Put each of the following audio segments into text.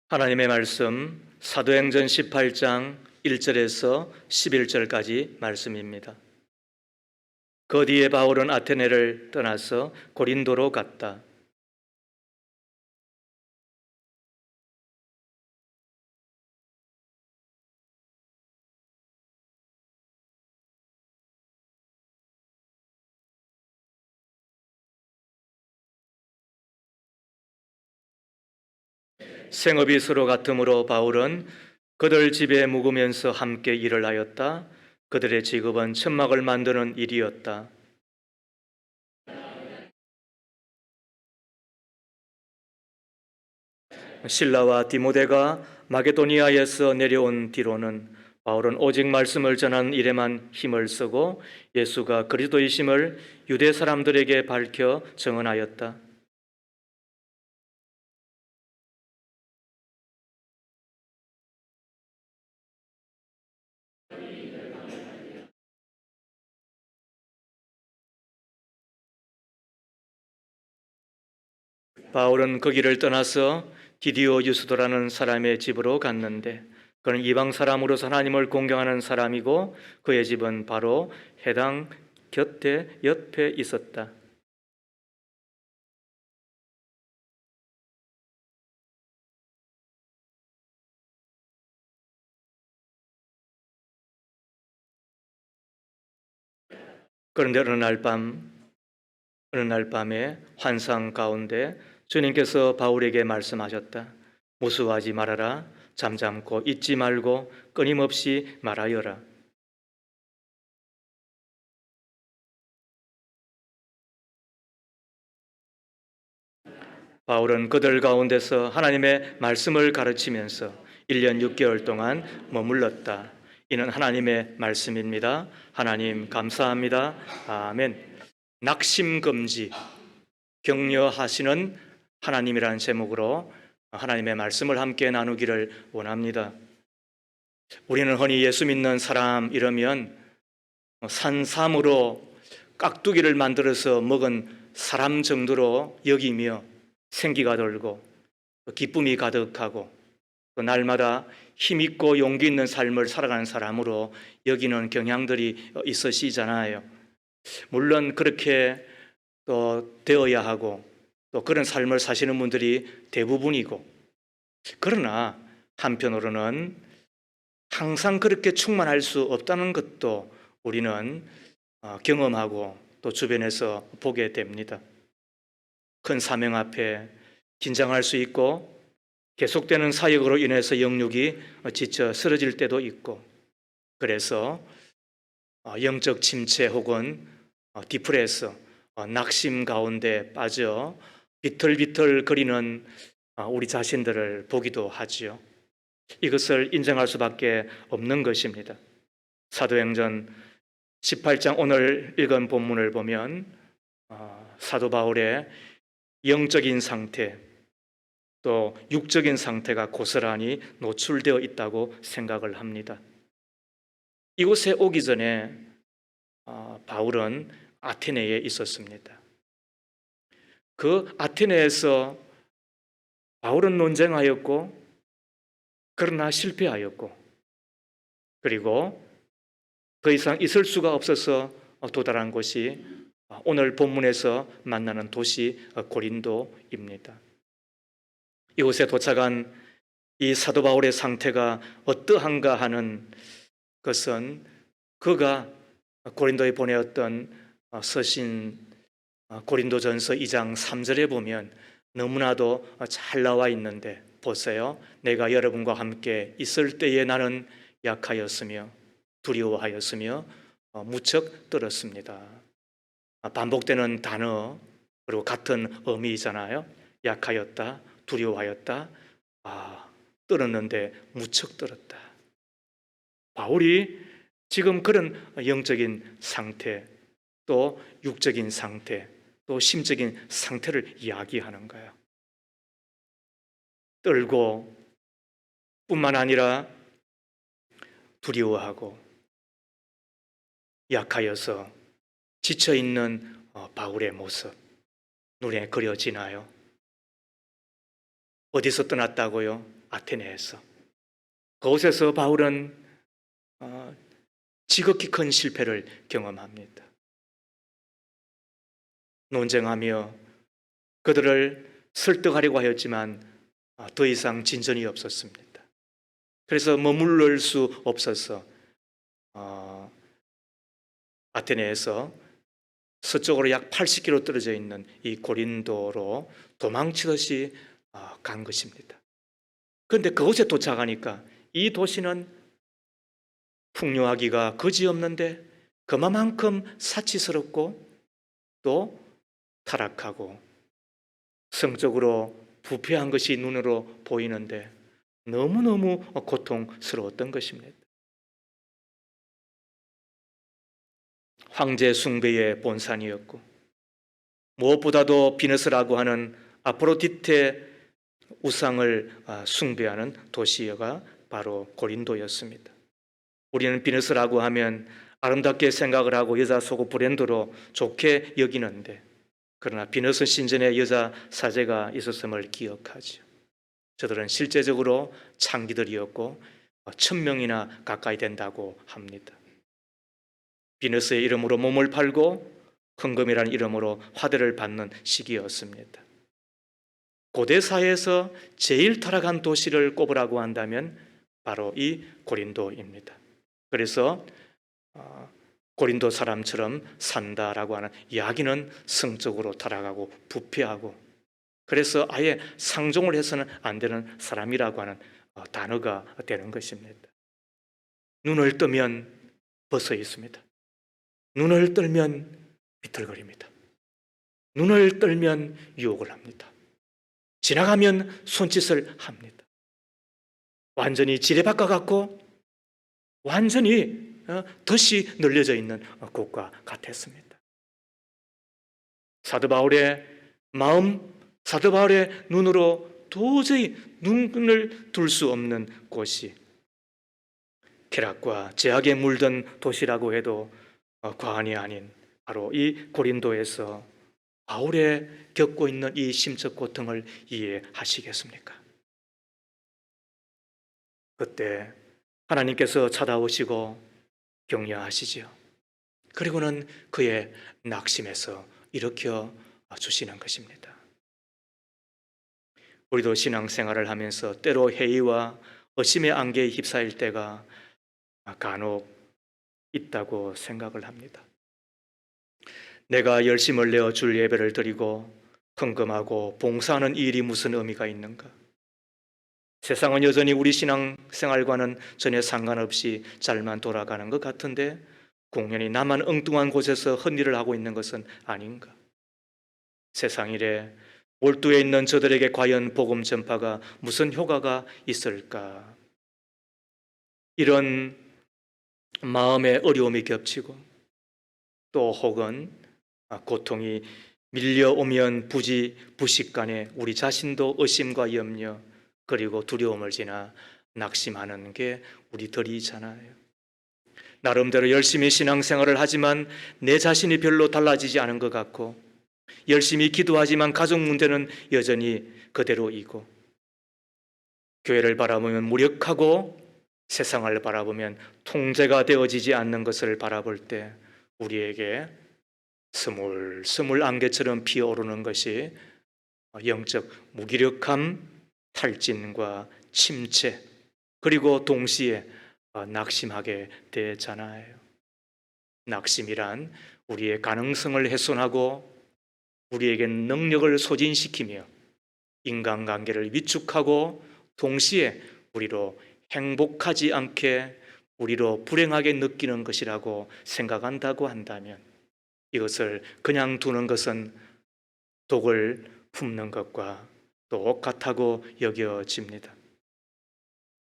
하나님의 말씀 사도행전 18장 1절에서 11절까지 말씀입니다. 그 뒤에 바울은 아테네를 떠나서 고린도로 갔다. 생업이 서로 같으므로 바울은 그들 집에 묵으면서 함께 일을 하였다. 그들의 직업은 천막을 만드는 일이었다. 실라와 디모데가 마게도니아에서 내려온 뒤로는 바울은 오직 말씀을 전하는 일에만 힘을 쓰고 예수가 그리스도이심을 유대 사람들에게 밝혀 증언하였다. 바울은 그 길을 떠나서 디디오 유스도라는 사람의 집으로 갔는데 그는 이방 사람으로서 하나님을 공경하는 사람이고 그의 집은 바로 해당 곁에 옆에 있었다. 그런데 어느 날 밤에 환상 가운데 주님께서 바울에게 말씀하셨다. 무수하지 말아라. 잠잠고 잊지 말고 끊임없이 말하여라. 바울은 그들 가운데서 하나님의 말씀을 가르치면서 1년 6개월 동안 머물렀다. 이는 하나님의 말씀입니다. 하나님 감사합니다. 아멘. 낙심금지, 격려하시는 하나님이라는 제목으로 하나님의 말씀을 함께 나누기를 원합니다. 우리는 흔히 예수 믿는 사람 이러면 산삼으로 깍두기를 만들어서 먹은 사람 정도로 여기며 생기가 돌고 기쁨이 가득하고 또 날마다 힘있고 용기 있는 삶을 살아가는 사람으로 여기는 경향들이 있으시잖아요. 물론 그렇게 또 되어야 하고 또 그런 삶을 사시는 분들이 대부분이고, 그러나 한편으로는 항상 그렇게 충만할 수 없다는 것도 우리는 경험하고 또 주변에서 보게 됩니다. 큰 사명 앞에 긴장할 수 있고 계속되는 사역으로 인해서 영육이 지쳐 쓰러질 때도 있고, 그래서 영적 침체 혹은 디프레스, 낙심 가운데 빠져 비틀비틀 거리는 우리 자신들을 보기도 하지요. 이것을 인정할 수밖에 없는 것입니다. 사도행전 18장 오늘 읽은 본문을 보면 사도 바울의 영적인 상태 또 육적인 상태가 고스란히 노출되어 있다고 생각을 합니다. 이곳에 오기 전에 바울은 아테네에 있었습니다. 그 아테네에서 바울은 논쟁하였고 그러나 실패하였고, 그리고 더 이상 있을 수가 없어서 도달한 곳이 오늘 본문에서 만나는 도시 고린도입니다. 이곳에 도착한 이 사도 바울의 상태가 어떠한가 하는 것은 그가 고린도에 보내었던 서신 고린도전서 2장 3절에 보면 너무나도 잘 나와 있는데, 보세요. 내가 여러분과 함께 있을 때에 나는 약하였으며 두려워하였으며 무척 떨었습니다. 반복되는 단어 그리고 같은 의미잖아요. 약하였다, 두려워하였다, 떨었는데 무척 떨었다. 바울이 지금 그런 영적인 상태 또 육적인 상태 또 심적인 상태를 이야기하는 거예요. 떨고 뿐만 아니라 두려워하고 약하여서 지쳐있는 바울의 모습 눈에 그려지나요? 어디서 떠났다고요? 아테네에서. 그곳에서 바울은 지극히 큰 실패를 경험합니다. 논쟁하며 그들을 설득하려고 하였지만 더 이상 진전이 없었습니다. 그래서 머무를 수 없어서 아테네에서 서쪽으로 약 80km 떨어져 있는 이 고린도로 도망치듯이 간 것입니다. 그런데 그곳에 도착하니까 이 도시는 풍요하기가 그지없는데 그만큼 사치스럽고 또 타락하고 성적으로 부패한 것이 눈으로 보이는데 너무너무 고통스러웠던 것입니다. 황제 숭배의 본산이었고 무엇보다도 비너스라고 하는 아프로디테 우상을 숭배하는 도시가 바로 고린도였습니다. 우리는 비너스라고 하면 아름답게 생각을 하고 여자 속옷 브랜드로 좋게 여기는데, 그러나 비너스 신전에 여자 사제가 있었음을 기억하죠. 저들은 실제적으로 창기들이었고 1000명이나 가까이 된다고 합니다. 비너스의 이름으로 몸을 팔고 헌금이라는 이름으로 화대를 받는 시기였습니다. 고대 사회에서 제일 타락한 도시를 꼽으라고 한다면 바로 이 고린도입니다. 그래서 고린도 사람처럼 산다라고 하는 이야기는 성적으로 타락하고 부패하고, 그래서 아예 상종을 해서는 안 되는 사람이라고 하는 단어가 되는 것입니다. 눈을 뜨면 벗어 있습니다. 눈을 떨면 비틀거립니다. 눈을 떨면 유혹을 합니다. 지나가면 손짓을 합니다. 완전히 지뢰밭과 같고 완전히 덫이 늘려져 있는 곳과 같았습니다. 사도 바울의 마음, 사도 바울의 눈으로 도저히 눈을 둘 수 없는 곳이 쾌락과 제약에 물든 도시라고 해도 과언이 아닌 바로 이 고린도에서 바울의 겪고 있는 이 심적 고통을 이해하시겠습니까? 그때 하나님께서 찾아오시고 격려하시지요. 그리고는 그의 낙심에서 일으켜 주시는 것입니다. 우리도 신앙생활을 하면서 때로 회의와 의심의 안개에 휩싸일 때가 간혹 있다고 생각을 합니다. 내가 열심을 내어 줄 예배를 드리고 헌금하고 봉사하는 일이 무슨 의미가 있는가? 세상은 여전히 우리 신앙생활과는 전혀 상관없이 잘만 돌아가는 것 같은데 공연히 나만 엉뚱한 곳에서 헛일을 하고 있는 것은 아닌가? 세상 일에 몰두해 있는 저들에게 과연 복음 전파가 무슨 효과가 있을까? 이런 마음의 어려움이 겹치고 또 혹은 고통이 밀려오면 부식간에 우리 자신도 의심과 염려 그리고 두려움을 지나 낙심하는 게 우리들이잖아요. 나름대로 열심히 신앙생활을 하지만 내 자신이 별로 달라지지 않은 것 같고, 열심히 기도하지만 가족 문제는 여전히 그대로이고, 교회를 바라보면 무력하고 세상을 바라보면 통제가 되어지지 않는 것을 바라볼 때 우리에게 스물스물 안개처럼 피어오르는 것이 영적 무기력함, 탈진과 침체, 그리고 동시에 낙심하게 되잖아요. 낙심이란 우리의 가능성을 훼손하고 우리에게 능력을 소진시키며 인간관계를 위축하고 동시에 우리로 행복하지 않게 우리로 불행하게 느끼는 것이라고 생각한다고 한다면 이것을 그냥 두는 것은 독을 품는 것과 똑같다고 여겨집니다.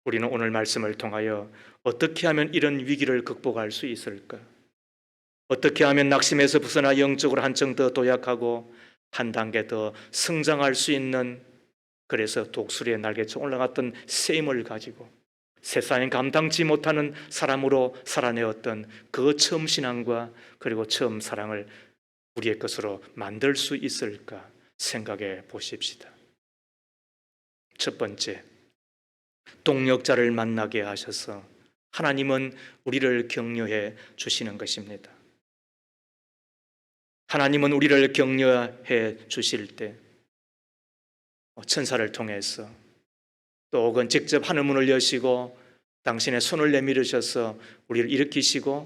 우리는 오늘 말씀을 통하여 어떻게 하면 이런 위기를 극복할 수 있을까? 어떻게 하면 낙심에서 벗어나 영적으로 한층 더 도약하고 한 단계 더 성장할 수 있는, 그래서 독수리의 날개처럼 올라갔던 새 힘을 가지고 세상에 감당치 못하는 사람으로 살아내었던 그 처음 신앙과 그리고 처음 사랑을 우리의 것으로 만들 수 있을까 생각해 보십시다. 첫 번째, 동력자를 만나게 하셔서 하나님은 우리를 격려해 주시는 것입니다. 하나님은 우리를 격려해 주실 때 천사를 통해서 또 혹은 직접 하늘문을 여시고 당신의 손을 내밀으셔서 우리를 일으키시고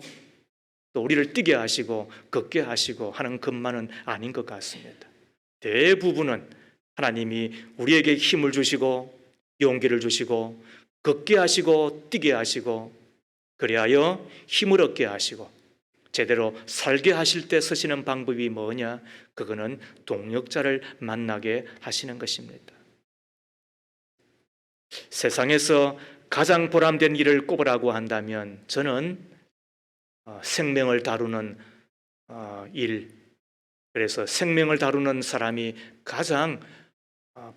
또 우리를 뛰게 하시고 걷게 하시고 하는 것만은 아닌 것 같습니다. 대부분은 하나님이 우리에게 힘을 주시고 용기를 주시고 걷게 하시고 뛰게 하시고 그리하여 힘을 얻게 하시고 제대로 살게 하실 때 쓰시는 방법이 뭐냐? 그거는 동력자를 만나게 하시는 것입니다. 세상에서 가장 보람된 일을 꼽으라고 한다면 저는 생명을 다루는 일, 그래서 생명을 다루는 사람이 가장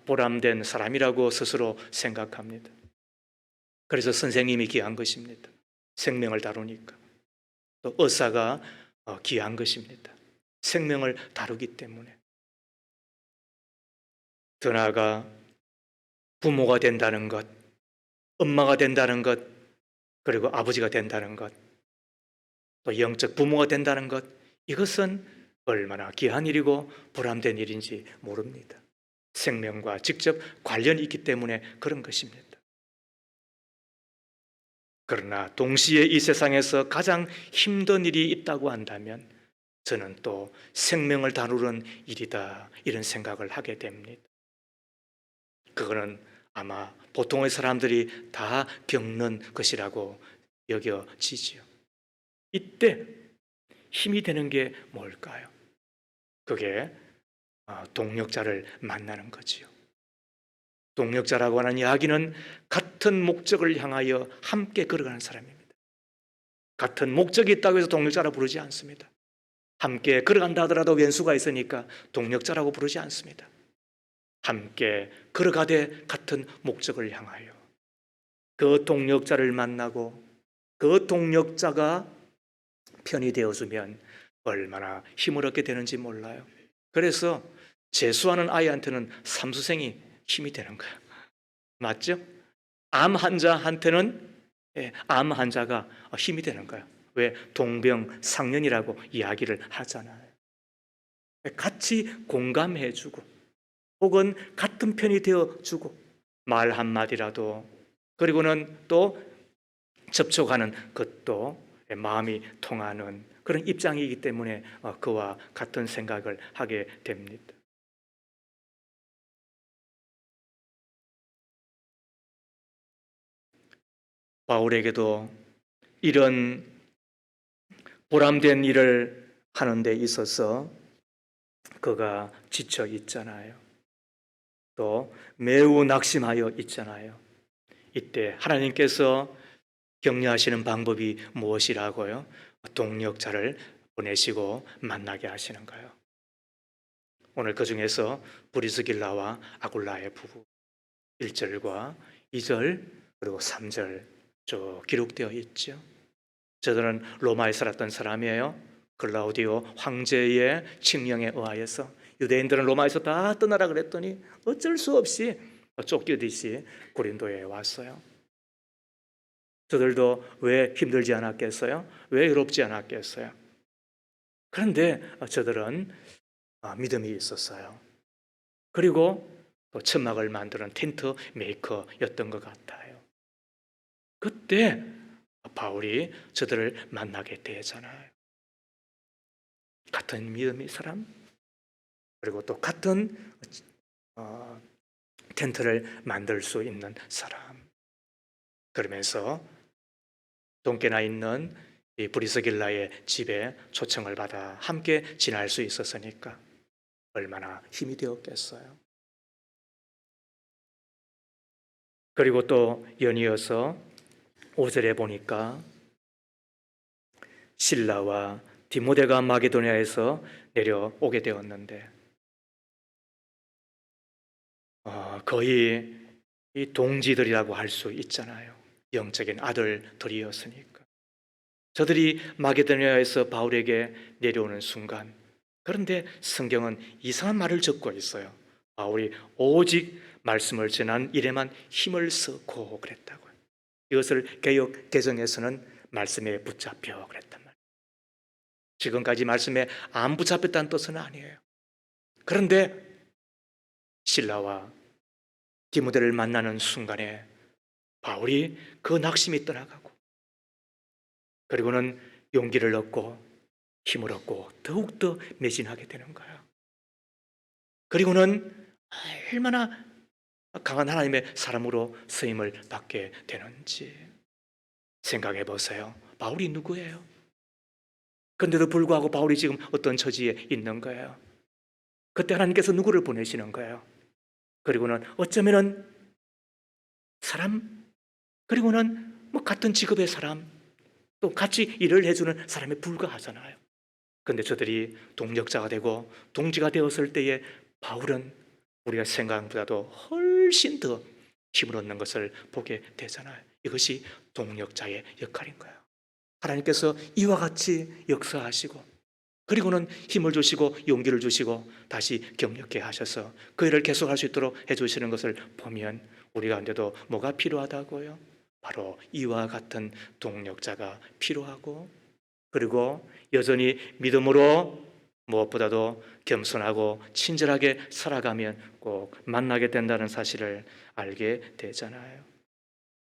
보람된 사람이라고 스스로 생각합니다. 그래서 선생님이 귀한 것입니다. 생명을 다루니까. 또 의사가 귀한 것입니다. 생명을 다루기 때문에. 더 나아가 부모가 된다는 것, 엄마가 된다는 것, 그리고 아버지가 된다는 것, 또 영적 부모가 된다는 것, 이것은 얼마나 귀한 일이고 보람된 일인지 모릅니다. 생명과 직접 관련이 있기 때문에 그런 것입니다. 그러나 동시에 이 세상에서 가장 힘든 일이 있다고 한다면 저는 또 생명을 다루는 일이다, 이런 생각을 하게 됩니다. 그거는 아마 보통의 사람들이 다 겪는 것이라고 여겨지지요. 이때 힘이 되는 게 뭘까요? 그게 동력자를 만나는 거지요. 동력자라고 하는 이야기는 같은 목적을 향하여 함께 걸어가는 사람입니다. 같은 목적이 있다고 해서 동력자라 부르지 않습니다. 함께 걸어간다 하더라도 왼수가 있으니까 동력자라고 부르지 않습니다. 함께 걸어가되 같은 목적을 향하여 그 동력자를 만나고 그 동력자가 편이 되어주면 얼마나 힘을 얻게 되는지 몰라요. 그래서 재수하는 아이한테는 삼수생이 힘이 되는 거예요. 맞죠? 암 환자한테는 암 환자가 힘이 되는 거예요. 왜? 동병상련이라고 이야기를 하잖아요. 같이 공감해주고 혹은 같은 편이 되어주고 말 한마디라도 그리고는 또 접촉하는 것도 마음이 통하는 그런 입장이기 때문에 그와 같은 생각을 하게 됩니다. 바울에게도 이런 보람된 일을 하는 데 있어서 그가 지쳐 있잖아요. 또 매우 낙심하여 있잖아요. 이때 하나님께서 격려하시는 방법이 무엇이라고요? 동력자를 보내시고 만나게 하시는 거예요. 오늘 그 중에서 브리스길라와 아굴라의 부부 1절과 2절 그리고 3절 쭉 기록되어 있죠. 저들은 로마에 살았던 사람이에요. 글라우디오 황제의 칙령에 의하여서 유대인들은 로마에서 다 떠나라 그랬더니 어쩔 수 없이 쫓기듯이 고린도에 왔어요. 저들도 왜 힘들지 않았겠어요? 왜 외롭지 않았겠어요? 그런데 저들은 믿음이 있었어요. 그리고 또 천막을 만드는 텐트 메이커였던 것 같아요. 그때 바울이 저들을 만나게 되잖아요. 같은 믿음의 사람, 그리고 또 같은 텐트를 만들 수 있는 사람. 그러면서 동께나 있는 이 브리스길라의 집에 초청을 받아 함께 지낼 수 있었으니까 얼마나 힘이 되었겠어요. 그리고 또 연이어서 5절에 보니까 실라와 디모데가 마게도냐에서 내려오게 되었는데 거의 이 동지들이라고 할 수 있잖아요. 영적인 아들들이었으니까. 저들이 마게도냐에서 바울에게 내려오는 순간, 그런데 성경은 이상한 말을 적고 있어요. 바울이 오직 말씀을 전한 일에만 힘을 쓰고 그랬다고요. 이것을 개역 개정에서는 말씀에 붙잡혀 그랬단 말이에요. 지금까지 말씀에 안 붙잡혔다는 뜻은 아니에요. 그런데 실라와 디모데를 만나는 순간에 바울이 그 낙심이 떠나가고, 그리고는 용기를 얻고 힘을 얻고 더욱더 매진하게 되는 거예요. 그리고는 얼마나 강한 하나님의 사람으로 쓰임을 받게 되는지 생각해 보세요. 바울이 누구예요? 그런데도 불구하고 바울이 지금 어떤 처지에 있는 거예요? 그때 하나님께서 누구를 보내시는 거예요? 그리고는 어쩌면은 사람, 그리고는 뭐 같은 직업의 사람, 또 같이 일을 해주는 사람에 불과하잖아요. 그런데 저들이 동력자가 되고 동지가 되었을 때에 바울은 우리가 생각한 보다도 훨씬 더 힘을 얻는 것을 보게 되잖아요. 이것이 동력자의 역할인 거예요. 하나님께서 이와 같이 역사하시고, 그리고는 힘을 주시고 용기를 주시고 다시 격려케 하셔서 그 일을 계속할 수 있도록 해주시는 것을 보면 우리 가운데도 뭐가 필요하다고요? 바로 이와 같은 동력자가 필요하고, 그리고 여전히 믿음으로 무엇보다도 겸손하고 친절하게 살아가면 꼭 만나게 된다는 사실을 알게 되잖아요.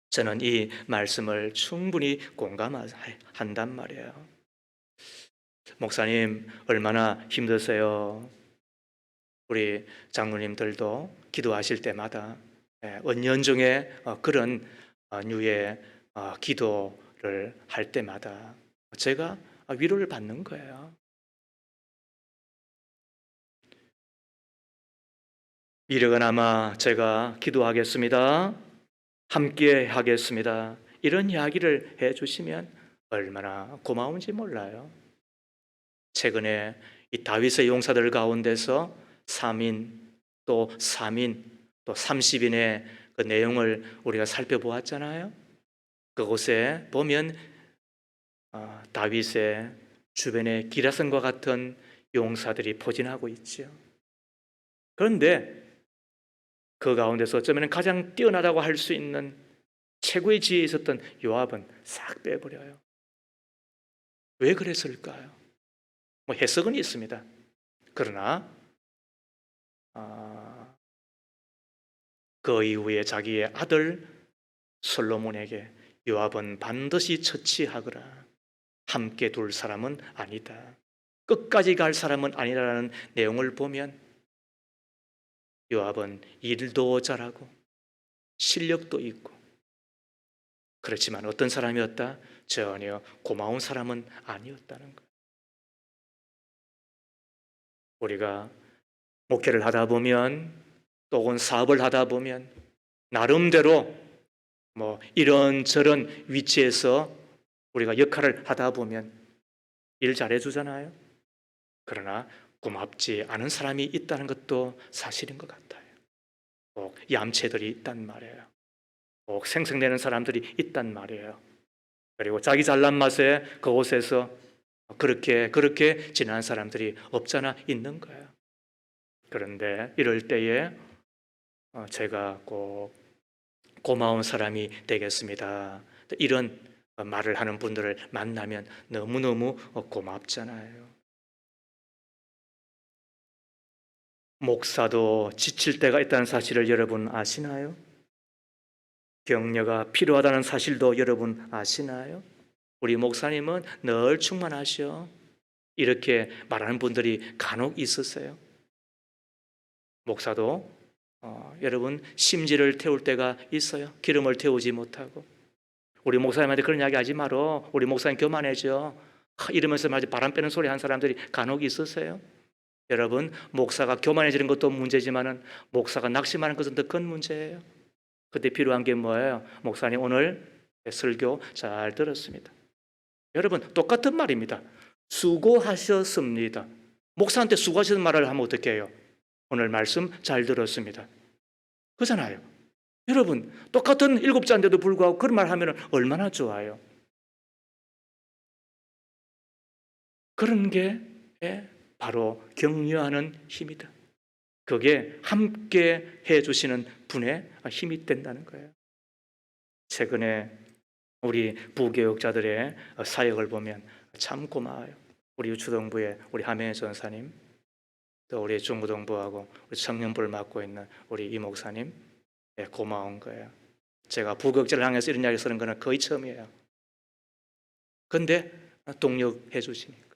저는 이 말씀을 충분히 공감한단 말이에요. 목사님, 얼마나 힘드세요? 우리 장로님들도 기도하실 때마다 은연중에 그런 류의 기도를 할 때마다 제가 위로를 받는 거예요. 이르거나마 제가 기도하겠습니다, 함께 하겠습니다, 이런 이야기를 해주시면 얼마나 고마운지 몰라요. 최근에 이 다윗의 용사들 가운데서 3인 또 3인 또 30인의 그 내용을 우리가 살펴보았잖아요. 그곳에 보면 다윗의 주변에 기라성과 같은 용사들이 포진하고 있죠. 그런데 그 가운데서 어쩌면 가장 뛰어나다고 할 수 있는 최고의 지혜에 있었던 요압은 싹 빼버려요. 왜 그랬을까요? 뭐 해석은 있습니다. 그러나 그 이후에 자기의 아들 솔로몬에게 요압은 반드시 처치하거라, 함께 둘 사람은 아니다, 끝까지 갈 사람은 아니라는 내용을 보면 요압은 일도 잘하고 실력도 있고, 그렇지만 어떤 사람이었다? 전혀 고마운 사람은 아니었다는 거예요. 우리가 목회를 하다 보면 또 혹은 사업을 하다 보면 나름대로 뭐 이런저런 위치에서 우리가 역할을 하다 보면 일 잘해주잖아요. 그러나 고맙지 않은 사람이 있다는 것도 사실인 것 같아요. 꼭 얌체들이 있단 말이에요. 꼭 생색내는 사람들이 있단 말이에요. 그리고 자기 잘난 맛에 그곳에서 그렇게 지내는 사람들이 없잖아 있는 거예요. 그런데 이럴 때에 제가 꼭 고마운 사람이 되겠습니다, 이런 말을 하는 분들을 만나면 너무너무 고맙잖아요. 목사도 지칠 때가 있다는 사실을 여러분 아시나요? 격려가 필요하다는 사실도 여러분 아시나요? 우리 목사님은 늘 충만하셔, 이렇게 말하는 분들이 간혹 있으세요. 목사도 여러분 심지를 태울 때가 있어요. 기름을 태우지 못하고. 우리 목사님한테 그런 이야기 하지 말어, 우리 목사님 교만해져, 이러면서 말이지 바람 빼는 소리 한 사람들이 간혹 있으세요. 여러분, 목사가 교만해지는 것도 문제지만은 목사가 낙심하는 것은 더 큰 문제예요. 그때 필요한 게 뭐예요? 목사님 오늘 설교 잘 들었습니다. 여러분, 똑같은 말입니다. 수고하셨습니다. 목사한테 수고하셨는 말을 하면 어떻게 해요? 오늘 말씀 잘 들었습니다. 그잖아요. 여러분, 똑같은 7자인데도 불구하고 그런 말 하면 얼마나 좋아요. 그런 게 바로 격려하는 힘이다. 그게 함께 해주시는 분의 힘이 된다는 거예요. 최근에 우리 부교육자들의 사역을 보면 참 고마워요. 우리 유초동부의 우리 하명희 전사님, 또 우리 중고동부하고 우리 청년부를 맡고 있는 우리 이 목사님, 고마운 거예요. 제가 부교육자를 향해서 이런 이야기 쓰는 거는 거의 처음이에요. 근데 동력해 주시니까,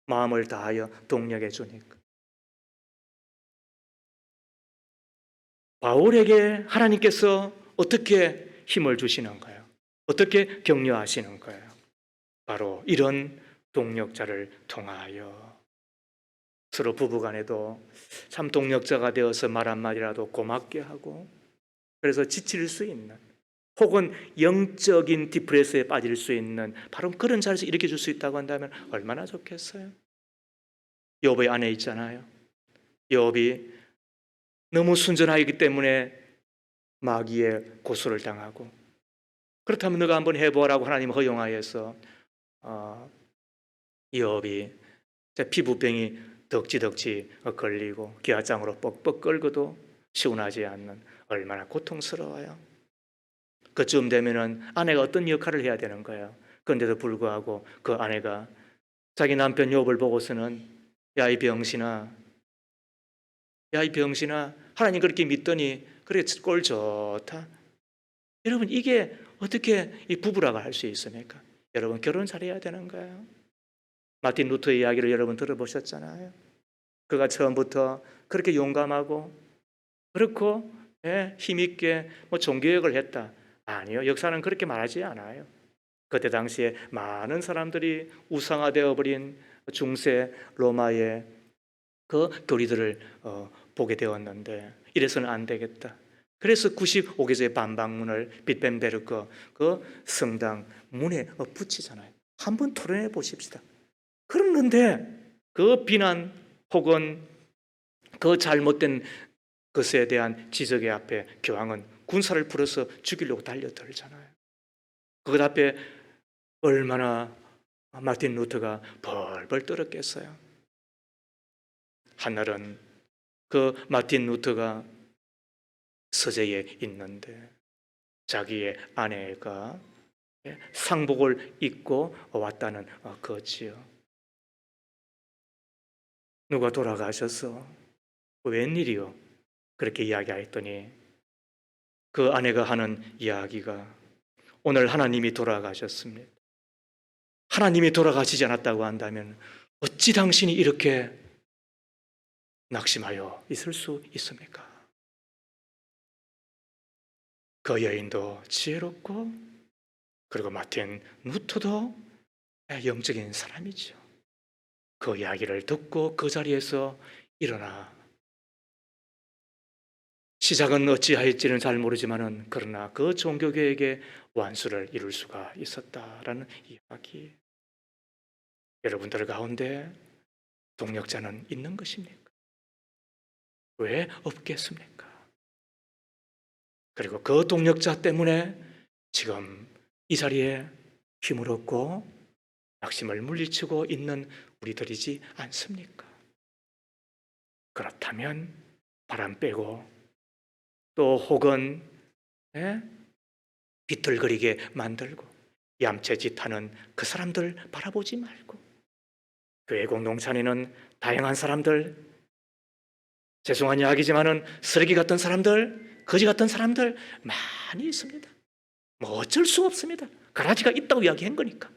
마음을 다하여 동력해 주니까. 바울에게 하나님께서 어떻게 힘을 주시는가요? 어떻게 격려하시는 거예요? 바로 이런 동력자를 통하여. 서로 부부간에도 참 동력자가 되어서 말 한마디라도 고맙게 하고, 그래서 지칠 수 있는, 혹은 영적인 디프레스에 빠질 수 있는 바로 그런 자리에서 일으켜 줄 수 있다고 한다면 얼마나 좋겠어요. 욥의 아내 있잖아요. 욥이 너무 순전하기 때문에 마귀의 고소를 당하고, 그렇다면 너가 한번 해보라고 하나님 허용하여서 욥이 피부병이 덕지덕지 걸리고 기아장으로 뻑뻑 끓고도 시원하지 않는, 얼마나 고통스러워요. 그쯤 되면은 아내가 어떤 역할을 해야 되는 거예요. 그런데도 불구하고 그 아내가 자기 남편 욥을 보고서는 야 이 병신아, 야 이 병신아, 하나님 그렇게 믿더니 그래 꼴 좋다. 여러분, 이게 어떻게 이 부부라고 할 수 있습니까? 여러분, 결혼 잘해야 되는 거예요. 마틴 루터의 이야기를 여러분 들어보셨잖아요. 그가 처음부터 그렇게 용감하고 그렇고 힘있게 종교개혁을 했다. 아니요, 역사는 그렇게 말하지 않아요. 그때 당시에 많은 사람들이 우상화되어 버린 중세 로마의 그 교리들을 보게 되었는데, 이래서는 안 되겠다. 그래서 95개조의 반박문을 빗벤베르크 그 성당 문에 붙이잖아요. 한번 토론해 보십시다. 그런데 그 비난 혹은 그 잘못된 것에 대한 지적의 앞에 교황은 군사를 풀어서 죽이려고 달려들잖아요. 그것 앞에 얼마나 마틴 루터가 벌벌 떨었겠어요. 하늘은 그 마틴 루터가 서재에 있는데 자기의 아내가 상복을 입고 왔다는 거지요. 누가 돌아가셔서 웬일이요? 그렇게 이야기했더니 그 아내가 하는 이야기가 오늘 하나님이 돌아가셨습니다. 하나님이 돌아가시지 않았다고 한다면 어찌 당신이 이렇게 낙심하여 있을 수 있습니까? 그 여인도 지혜롭고, 그리고 마틴 루터도 영적인 사람이죠. 그 이야기를 듣고 그 자리에서 일어나, 시작은 어찌하였지는 잘 모르지만은 그러나 그 종교개혁의 완수를 이룰 수가 있었다라는 이야기. 여러분들 가운데 동력자는 있는 것입니까? 왜 없겠습니까? 그리고 그 동력자 때문에 지금 이 자리에 힘을 얻고 낙심을 물리치고 있는 우리들이지 않습니까? 그렇다면 바람 빼고, 또 혹은 비틀거리게 만들고 얌체짓하는 그 사람들 바라보지 말고, 교회 공동체에는 다양한 사람들, 죄송한 이야기지만은 쓰레기 같은 사람들, 거지 같은 사람들 많이 있습니다. 뭐 어쩔 수 없습니다. 가라지가 있다고 이야기한 거니까.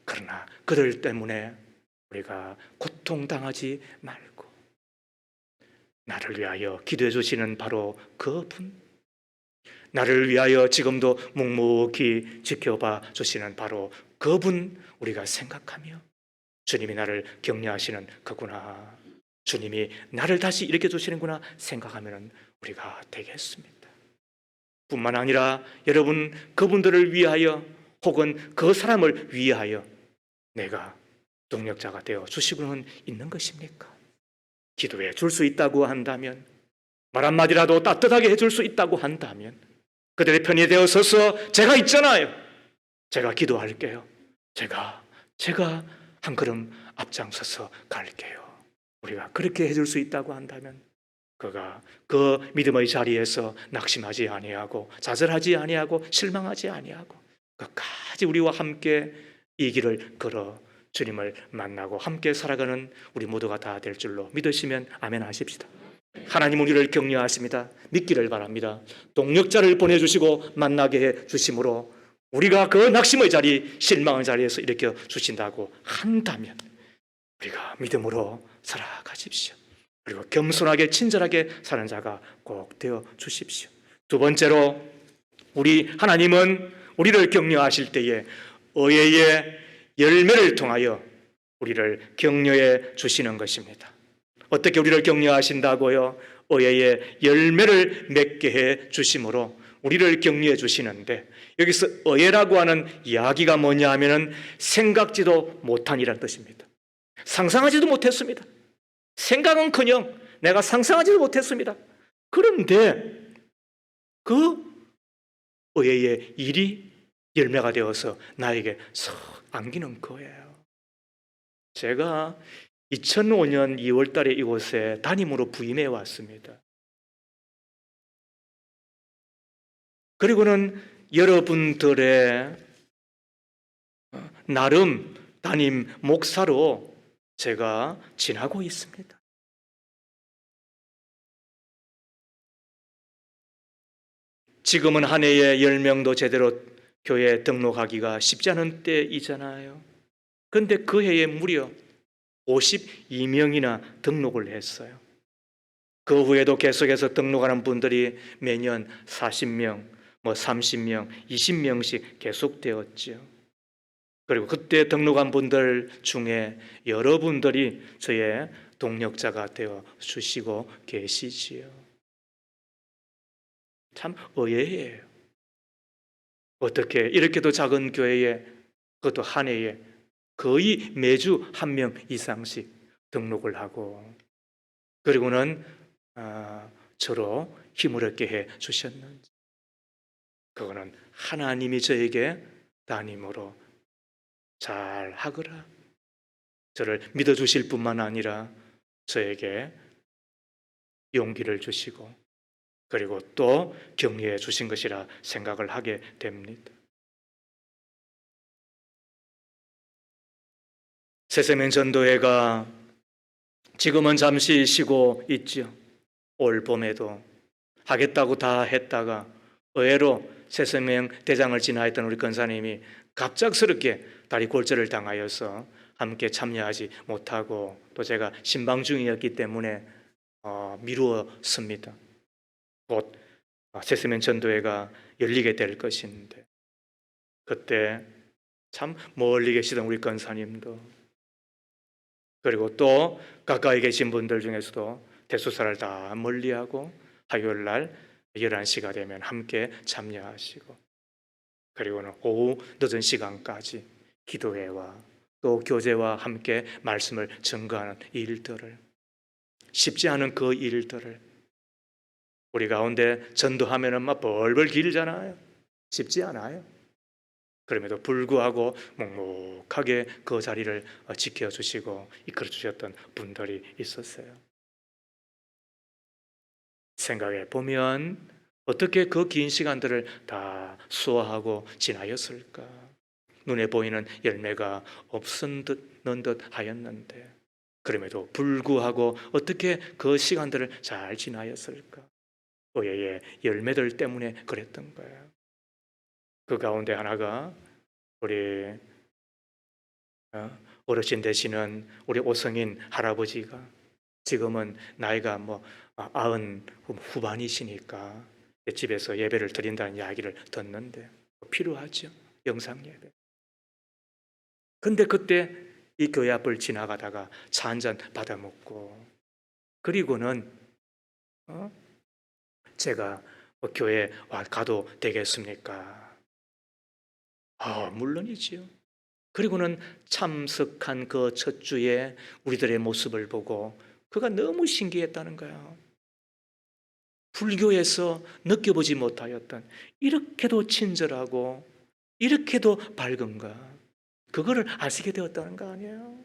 그러나 그들 때문에 우리가 고통당하지 말고 나를 위하여 기도해 주시는 바로 그분, 나를 위하여 지금도 묵묵히 지켜봐 주시는 바로 그분 우리가 생각하며, 주님이 나를 격려하시는 그구나, 주님이 나를 다시 일으켜 주시는구나 생각하면 우리가 되겠습니다. 뿐만 아니라 여러분, 그분들을 위하여 혹은 그 사람을 위하여 내가 동력자가 되어 주시고는 있는 것입니까? 기도해 줄 수 있다고 한다면, 말 한마디라도 따뜻하게 해줄 수 있다고 한다면, 그들의 편이 되어 서서 제가 있잖아요, 제가 기도할게요, 제가 한 걸음 앞장서서 갈게요, 우리가 그렇게 해줄 수 있다고 한다면 그가 그 믿음의 자리에서 낙심하지 아니하고 좌절하지 아니하고 실망하지 아니하고 끝까지 우리와 함께 이 길을 걸어 주님을 만나고 함께 살아가는 우리 모두가 다 될 줄로 믿으시면 아멘 하십시다. 하나님 우리를 격려하십니다. 믿기를 바랍니다. 동력자를 보내주시고 만나게 해 주심으로 우리가 그 낙심의 자리, 실망의 자리에서 일으켜 주신다고 한다면 우리가 믿음으로 살아가십시오. 그리고 겸손하게 친절하게 사는 자가 꼭 되어 주십시오. 두 번째로 우리 하나님은 우리를 격려하실 때에 의의 열매를 통하여 우리를 격려해 주시는 것입니다. 어떻게 우리를 격려하신다고요? 의의 열매를 맺게 해 주심으로 우리를 격려해 주시는데 여기서 의라고 하는 이야기가 뭐냐 하면은 생각지도 못한이라는 뜻입니다. 상상하지도 못했습니다. 생각은커녕 내가 상상하지도 못했습니다. 그런데 그 의의 일이 열매가 되어서 나에게 썩 안기는 거예요. 제가 2005년 2월 달에 이곳에 담임으로 부임해 왔습니다. 그리고는 여러분들의 나름 담임 목사로 제가 지나고 있습니다. 지금은 한 해에 10명도 제대로 교회에 등록하기가 쉽지 않은 때이잖아요. 그런데 그 해에 무려 52명이나 등록을 했어요. 그 후에도 계속해서 등록하는 분들이 매년 40명, 30명, 20명씩 계속되었죠. 그리고 그때 등록한 분들 중에 여러분들이 저의 동력자가 되어 주시고 계시지요. 참 의외예요. 어떻게 이렇게도 작은 교회에 그것도 한 해에 거의 매주 1명 이상씩 등록을 하고 그리고는 저로 힘을 얻게 해 주셨는지 그거는 하나님이 저에게 담임으로 잘 하거라 저를 믿어주실 뿐만 아니라 저에게 용기를 주시고 그리고 또 격려해 주신 것이라 생각을 하게 됩니다. 새세명 전도회가 지금은 잠시 쉬고 있죠. 올 봄에도 하겠다고 다 했다가 의외로 새세명 대장을 지나했던 우리 권사님이 갑작스럽게 다리 골절을 당하여서 함께 참여하지 못하고 또 제가 신방 중이었기 때문에 미루었습니다. 곧 새세명 전도회가 열리게 될 것인데 그때 참 멀리 계시던 우리 권사님도 그리고 또 가까이 계신 분들 중에서도 대수사를 다 멀리하고 화요일 날 11시가 되면 함께 참여하시고 그리고는 오후 늦은 시간까지 기도회와 또 교제와 함께 말씀을 증거하는 일들을 쉽지 않은 그 일들을 우리 가운데 전도하면은 막 벌벌 길잖아요. 쉽지 않아요. 그럼에도 불구하고 묵묵하게 그 자리를 지켜주시고 이끌어주셨던 분들이 있었어요. 생각해 보면 어떻게 그 긴 시간들을 다 수호하고 지나였을까? 눈에 보이는 열매가 없는 듯 하였는데 그럼에도 불구하고 어떻게 그 시간들을 잘 지나였을까? 의의 열매들 때문에 그랬던 거예요. 그 가운데 하나가 우리 어르신 되시는 우리 오성인 할아버지가 지금은 나이가 90 후반이시니까 집에서 예배를 드린다는 이야기를 듣는데 필요하죠. 영상 예배. 근데 그때 이 교회 앞을 지나가다가 차 한 잔 받아 먹고 그리고는 제가 교회 가도 되겠습니까? 물론이지요. 그리고는 참석한 그 첫 주에 우리들의 모습을 보고 그가 너무 신기했다는 거야. 불교에서 느껴보지 못하였던 이렇게도 친절하고 이렇게도 밝은가 그거를 아시게 되었다는 거 아니에요.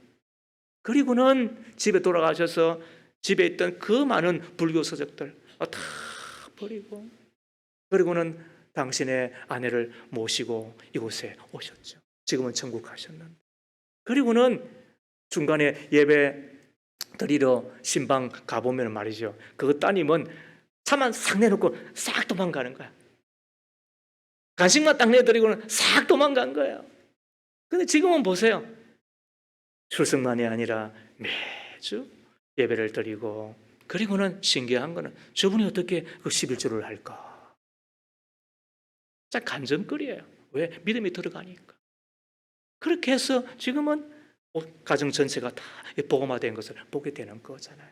그리고는 집에 돌아가셔서 집에 있던 그 많은 불교 서적들 다 버리고, 그리고는 당신의 아내를 모시고 이곳에 오셨죠. 지금은 천국 가셨는데. 그리고는 중간에 예배 드리러 신방 가보면 말이죠, 그 따님은 차만 싹 내놓고 싹 도망가는 거야. 간식만 딱 내드리고는 싹 도망간 거예요. 근데 지금은 보세요. 출석만이 아니라 매주 예배를 드리고, 그리고는 신기한 거는 저분이 어떻게 그 11조를 할까? 진짜 간증거리예요. 왜? 믿음이 들어가니까. 그렇게 해서 지금은 가정 전체가 다 복음화된 것을 보게 되는 거잖아요.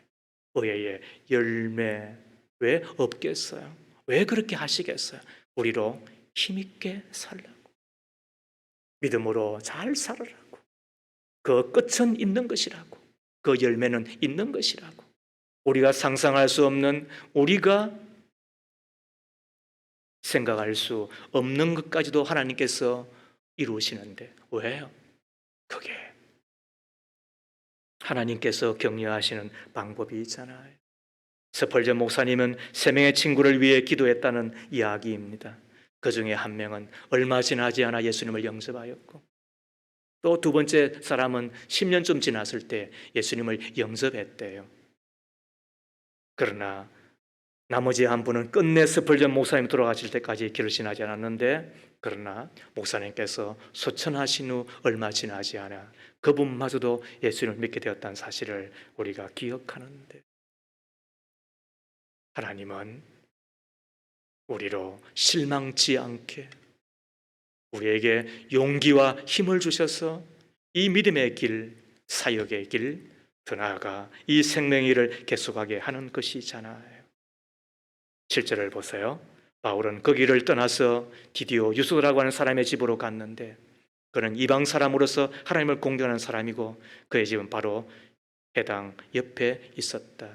의의 열매 왜 없겠어요? 왜 그렇게 하시겠어요? 우리로 힘있게 살라고, 믿음으로 잘 살으라고, 그 끝은 있는 것이라고, 그 열매는 있는 것이라고, 우리가 상상할 수 없는, 우리가 생각할 수 없는 것까지도 하나님께서 이루시는데 왜요? 그게 하나님께서 격려하시는 방법이 있잖아요. 스펄전 목사님은 세 명의 친구를 위해 기도했다는 이야기입니다. 그 중에 한 명은 얼마 지나지 않아 예수님을 영접하였고, 또 두 번째 사람은 10년쯤 지났을 때 예수님을 영접했대요. 그러나 나머지 한 분은 끝내 스펄전 목사님 돌아가실 때까지 길을 지나지 않았는데, 그러나 목사님께서 소천하신 후 얼마 지나지 않아 그분마저도 예수님을 믿게 되었다는 사실을 우리가 기억하는데, 하나님은 우리로 실망치 않게 우리에게 용기와 힘을 주셔서 이 믿음의 길, 사역의 길, 더 나아가 이 생명의 일을 계속하게 하는 것이잖아요. 7절을 보세요. 바울은 그 길을 떠나서 디디오 유소라고 하는 사람의 집으로 갔는데, 그는 이방 사람으로서 하나님을 공경하는 사람이고 그의 집은 바로 해당 옆에 있었다.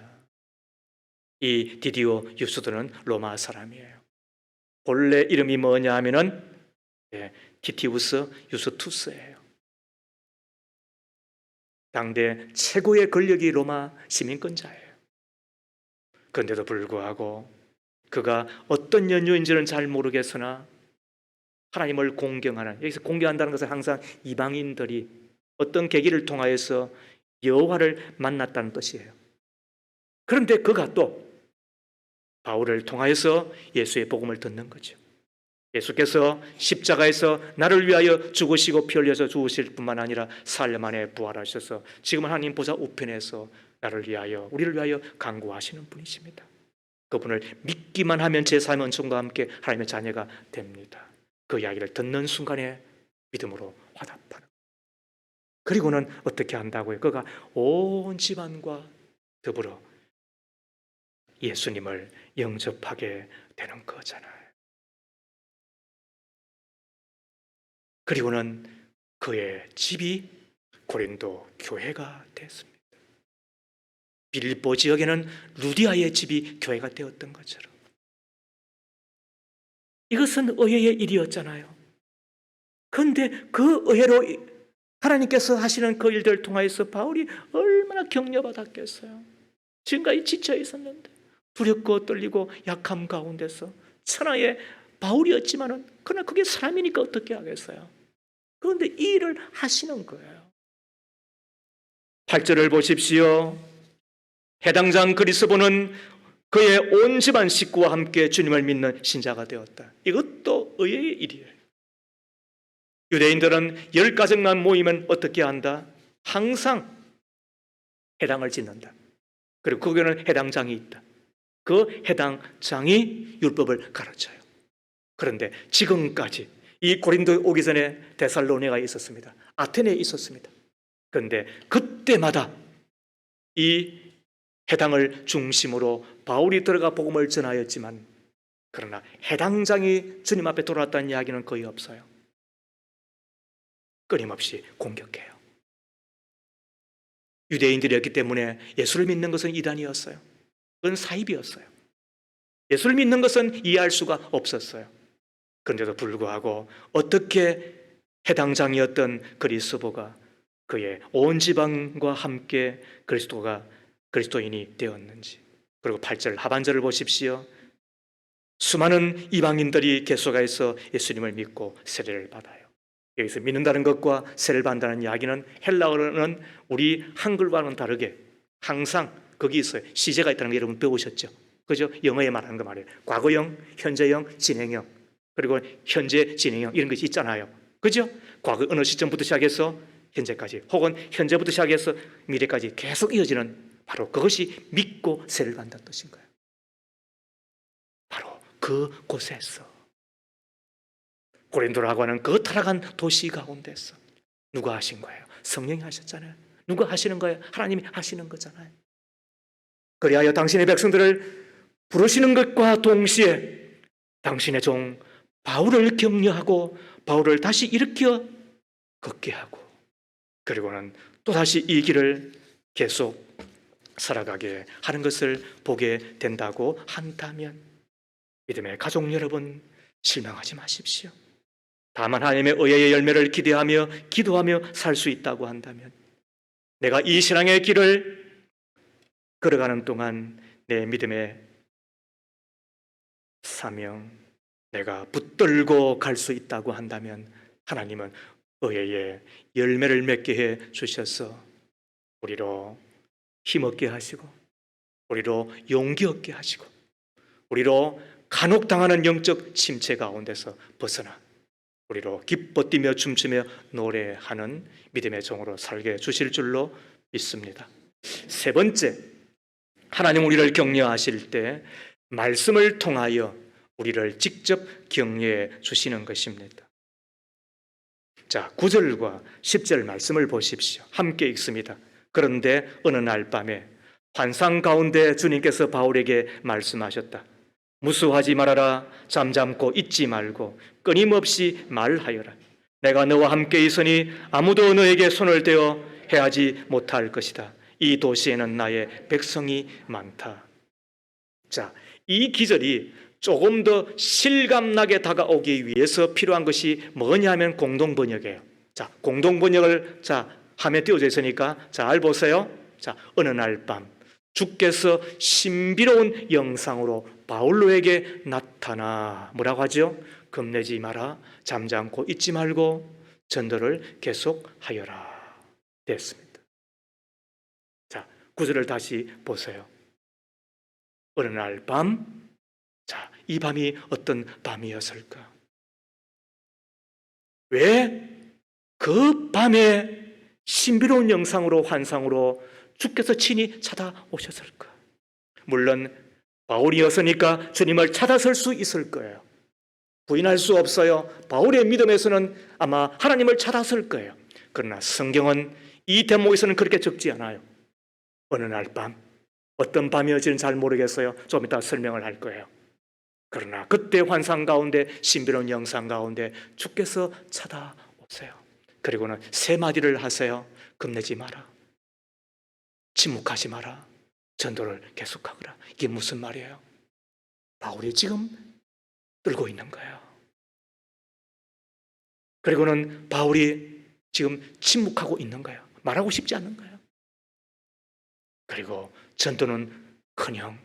이 디디오 유소도는 로마 사람이에요. 본래 이름이 뭐냐 하면은 티티우스 유스투스예요. 당대 최고의 권력이 로마 시민권자예요. 그런데도 불구하고 그가 어떤 연유인지는 잘 모르겠으나 하나님을 공경하는, 여기서 공경한다는 것은 항상 이방인들이 어떤 계기를 통하여서 여호와를 만났다는 뜻이에요. 그런데 그가 또 바울을 통하여서 예수의 복음을 듣는 거죠. 예수께서 십자가에서 나를 위하여 죽으시고 피 흘려서 죽으실 뿐만 아니라 사흘 만에 부활하셔서 지금은 하나님 보좌 우편에서 나를 위하여, 우리를 위하여 간구하시는 분이십니다. 그분을 믿기만 하면 제 삶의 은총과 함께 하나님의 자녀가 됩니다. 그 이야기를 듣는 순간에 믿음으로 화답하는. 그리고는 어떻게 한다고요? 그가 온 집안과 더불어 예수님을 영접하게 되는 거잖아요. 그리고는 그의 집이 고린도 교회가 됐습니다. 빌립보 지역에는 루디아의 집이 교회가 되었던 것처럼, 이것은 의회의 일이었잖아요. 그런데 그 의회로 하나님께서 하시는 그 일들을 통하여서 바울이 얼마나 격려받았겠어요. 지금까지 지쳐 있었는데 두렵고 떨리고 약함 가운데서 천하의 바울이었지만은 그러나 그게 사람이니까 어떻게 하겠어요. 그런데 이 일을 하시는 거예요. 8절을 보십시오. 해당장 그리스도는 그의 온 집안 식구와 함께 주님을 믿는 신자가 되었다. 이것도 의외의 일이에요. 유대인들은 10가정만 모이면 어떻게 한다? 항상 해당을 짓는다. 그리고 거기는 해당장이 있다. 그 해당장이 율법을 가르쳐요. 그런데 지금까지 이 고린도 오기 전에 데살로니가에 있었습니다. 아테네에 있었습니다. 그런데 그때마다 이 해당을 중심으로 바울이 들어가 복음을 전하였지만, 그러나 해당장이 주님 앞에 돌아왔다는 이야기는 거의 없어요. 끊임없이 공격해요. 유대인들이었기 때문에 예수를 믿는 것은 이단이었어요. 그건 사입이었어요. 예수를 믿는 것은 이해할 수가 없었어요. 그런데도 불구하고 어떻게 해당장이었던 그리스도가 그의 온 지방과 함께 그리스도인이 되었는지. 그리고 8절 하반절을 보십시오. 수많은 이방인들이 개수가에서 예수님을 믿고 세례를 받아요. 여기서 믿는다는 것과 세례를 받는다는 이야기는 헬라어는 우리 한글과는 다르게 항상 거기 있어요. 시제가 있다는 거 여러분 배우셨죠? 그죠? 영어에 말하는 거 말이에요. 과거형, 현재형, 진행형, 그리고 현재 진행형 이런 것이 있잖아요. 그죠? 과거 어느 시점부터 시작해서 현재까지, 혹은 현재부터 시작해서 미래까지 계속 이어지는 바로 그것이 믿고 세례를 받는다는 뜻인 거예요. 바로 그곳에서 고린도라고 하는 그 타락한 도시 가운데서 누가 하신 거예요? 성령이 하셨잖아요. 누가 하시는 거예요? 하나님이 하시는 거잖아요. 그리하여 당신의 백성들을 부르시는 것과 동시에 당신의 종 바울을 격려하고 바울을 다시 일으켜 걷게 하고, 그리고는 또다시 이 길을 계속 살아가게 하는 것을 보게 된다고 한다면 믿음의 가족 여러분, 실망하지 마십시오. 다만 하나님의 의의 열매를 기대하며 기도하며 살 수 있다고 한다면, 내가 이 신앙의 길을 걸어가는 동안 내 믿음의 사명, 내가 붙들고 갈 수 있다고 한다면 하나님은 의의 열매를 맺게 해 주셔서 우리로 힘없게 하시고, 우리로 용기 얻게 하시고, 우리로 간혹당하는 영적 침체 가운데서 벗어나 우리로 기뻐 뛰며 춤추며 노래하는 믿음의 종으로 살게 주실 줄로 믿습니다. 세 번째, 하나님 우리를 격려하실 때 말씀을 통하여 우리를 직접 격려해 주시는 것입니다. 자, 9절과 10절 말씀을 보십시오. 함께 읽습니다. 그런데 어느 날 밤에 환상 가운데 주님께서 바울에게 말씀하셨다. 무수하지 말아라. 잠잠고 잊지 말고 끊임없이 말하여라. 내가 너와 함께 있으니 아무도 너에게 손을 대어 해하지 못할 것이다. 이 도시에는 나의 백성이 많다. 자, 이 기절이 조금 더 실감나게 다가오기 위해서 필요한 것이 뭐냐면 공동번역이에요. 자, 공동번역을 화면에 띄워져 있으니까 잘 보세요. 자, 어느 날 밤 주께서 신비로운 영상으로 바울로에게 나타나 뭐라고 하죠? 겁내지 마라. 잠잠고 잊지 말고 전도를 계속하여라. 됐습니다. 자, 9절을 다시 보세요. 어느 날 밤, 자, 이 밤이 어떤 밤이었을까? 왜 그 밤에 신비로운 영상으로 환상으로 주께서 친히 찾아오셨을까? 물론 바울이었으니까 주님을 찾아설 수 있을 거예요. 부인할 수 없어요. 바울의 믿음에서는 아마 하나님을 찾아설 거예요. 그러나 성경은 이 대목에서는 그렇게 적지 않아요. 어느 날 밤, 어떤 밤이었지는 잘 모르겠어요. 좀 이따 설명을 할 거예요. 그러나 그때 환상 가운데, 신비로운 영상 가운데 주께서 찾아오세요. 그리고는 세 마디를 하세요. 겁내지 마라. 침묵하지 마라. 전도를 계속하거라. 이게 무슨 말이에요? 바울이 지금 떨고 있는 거예요. 그리고는 바울이 지금 침묵하고 있는 거예요. 말하고 싶지 않는 거예요. 그리고 전도는 커녕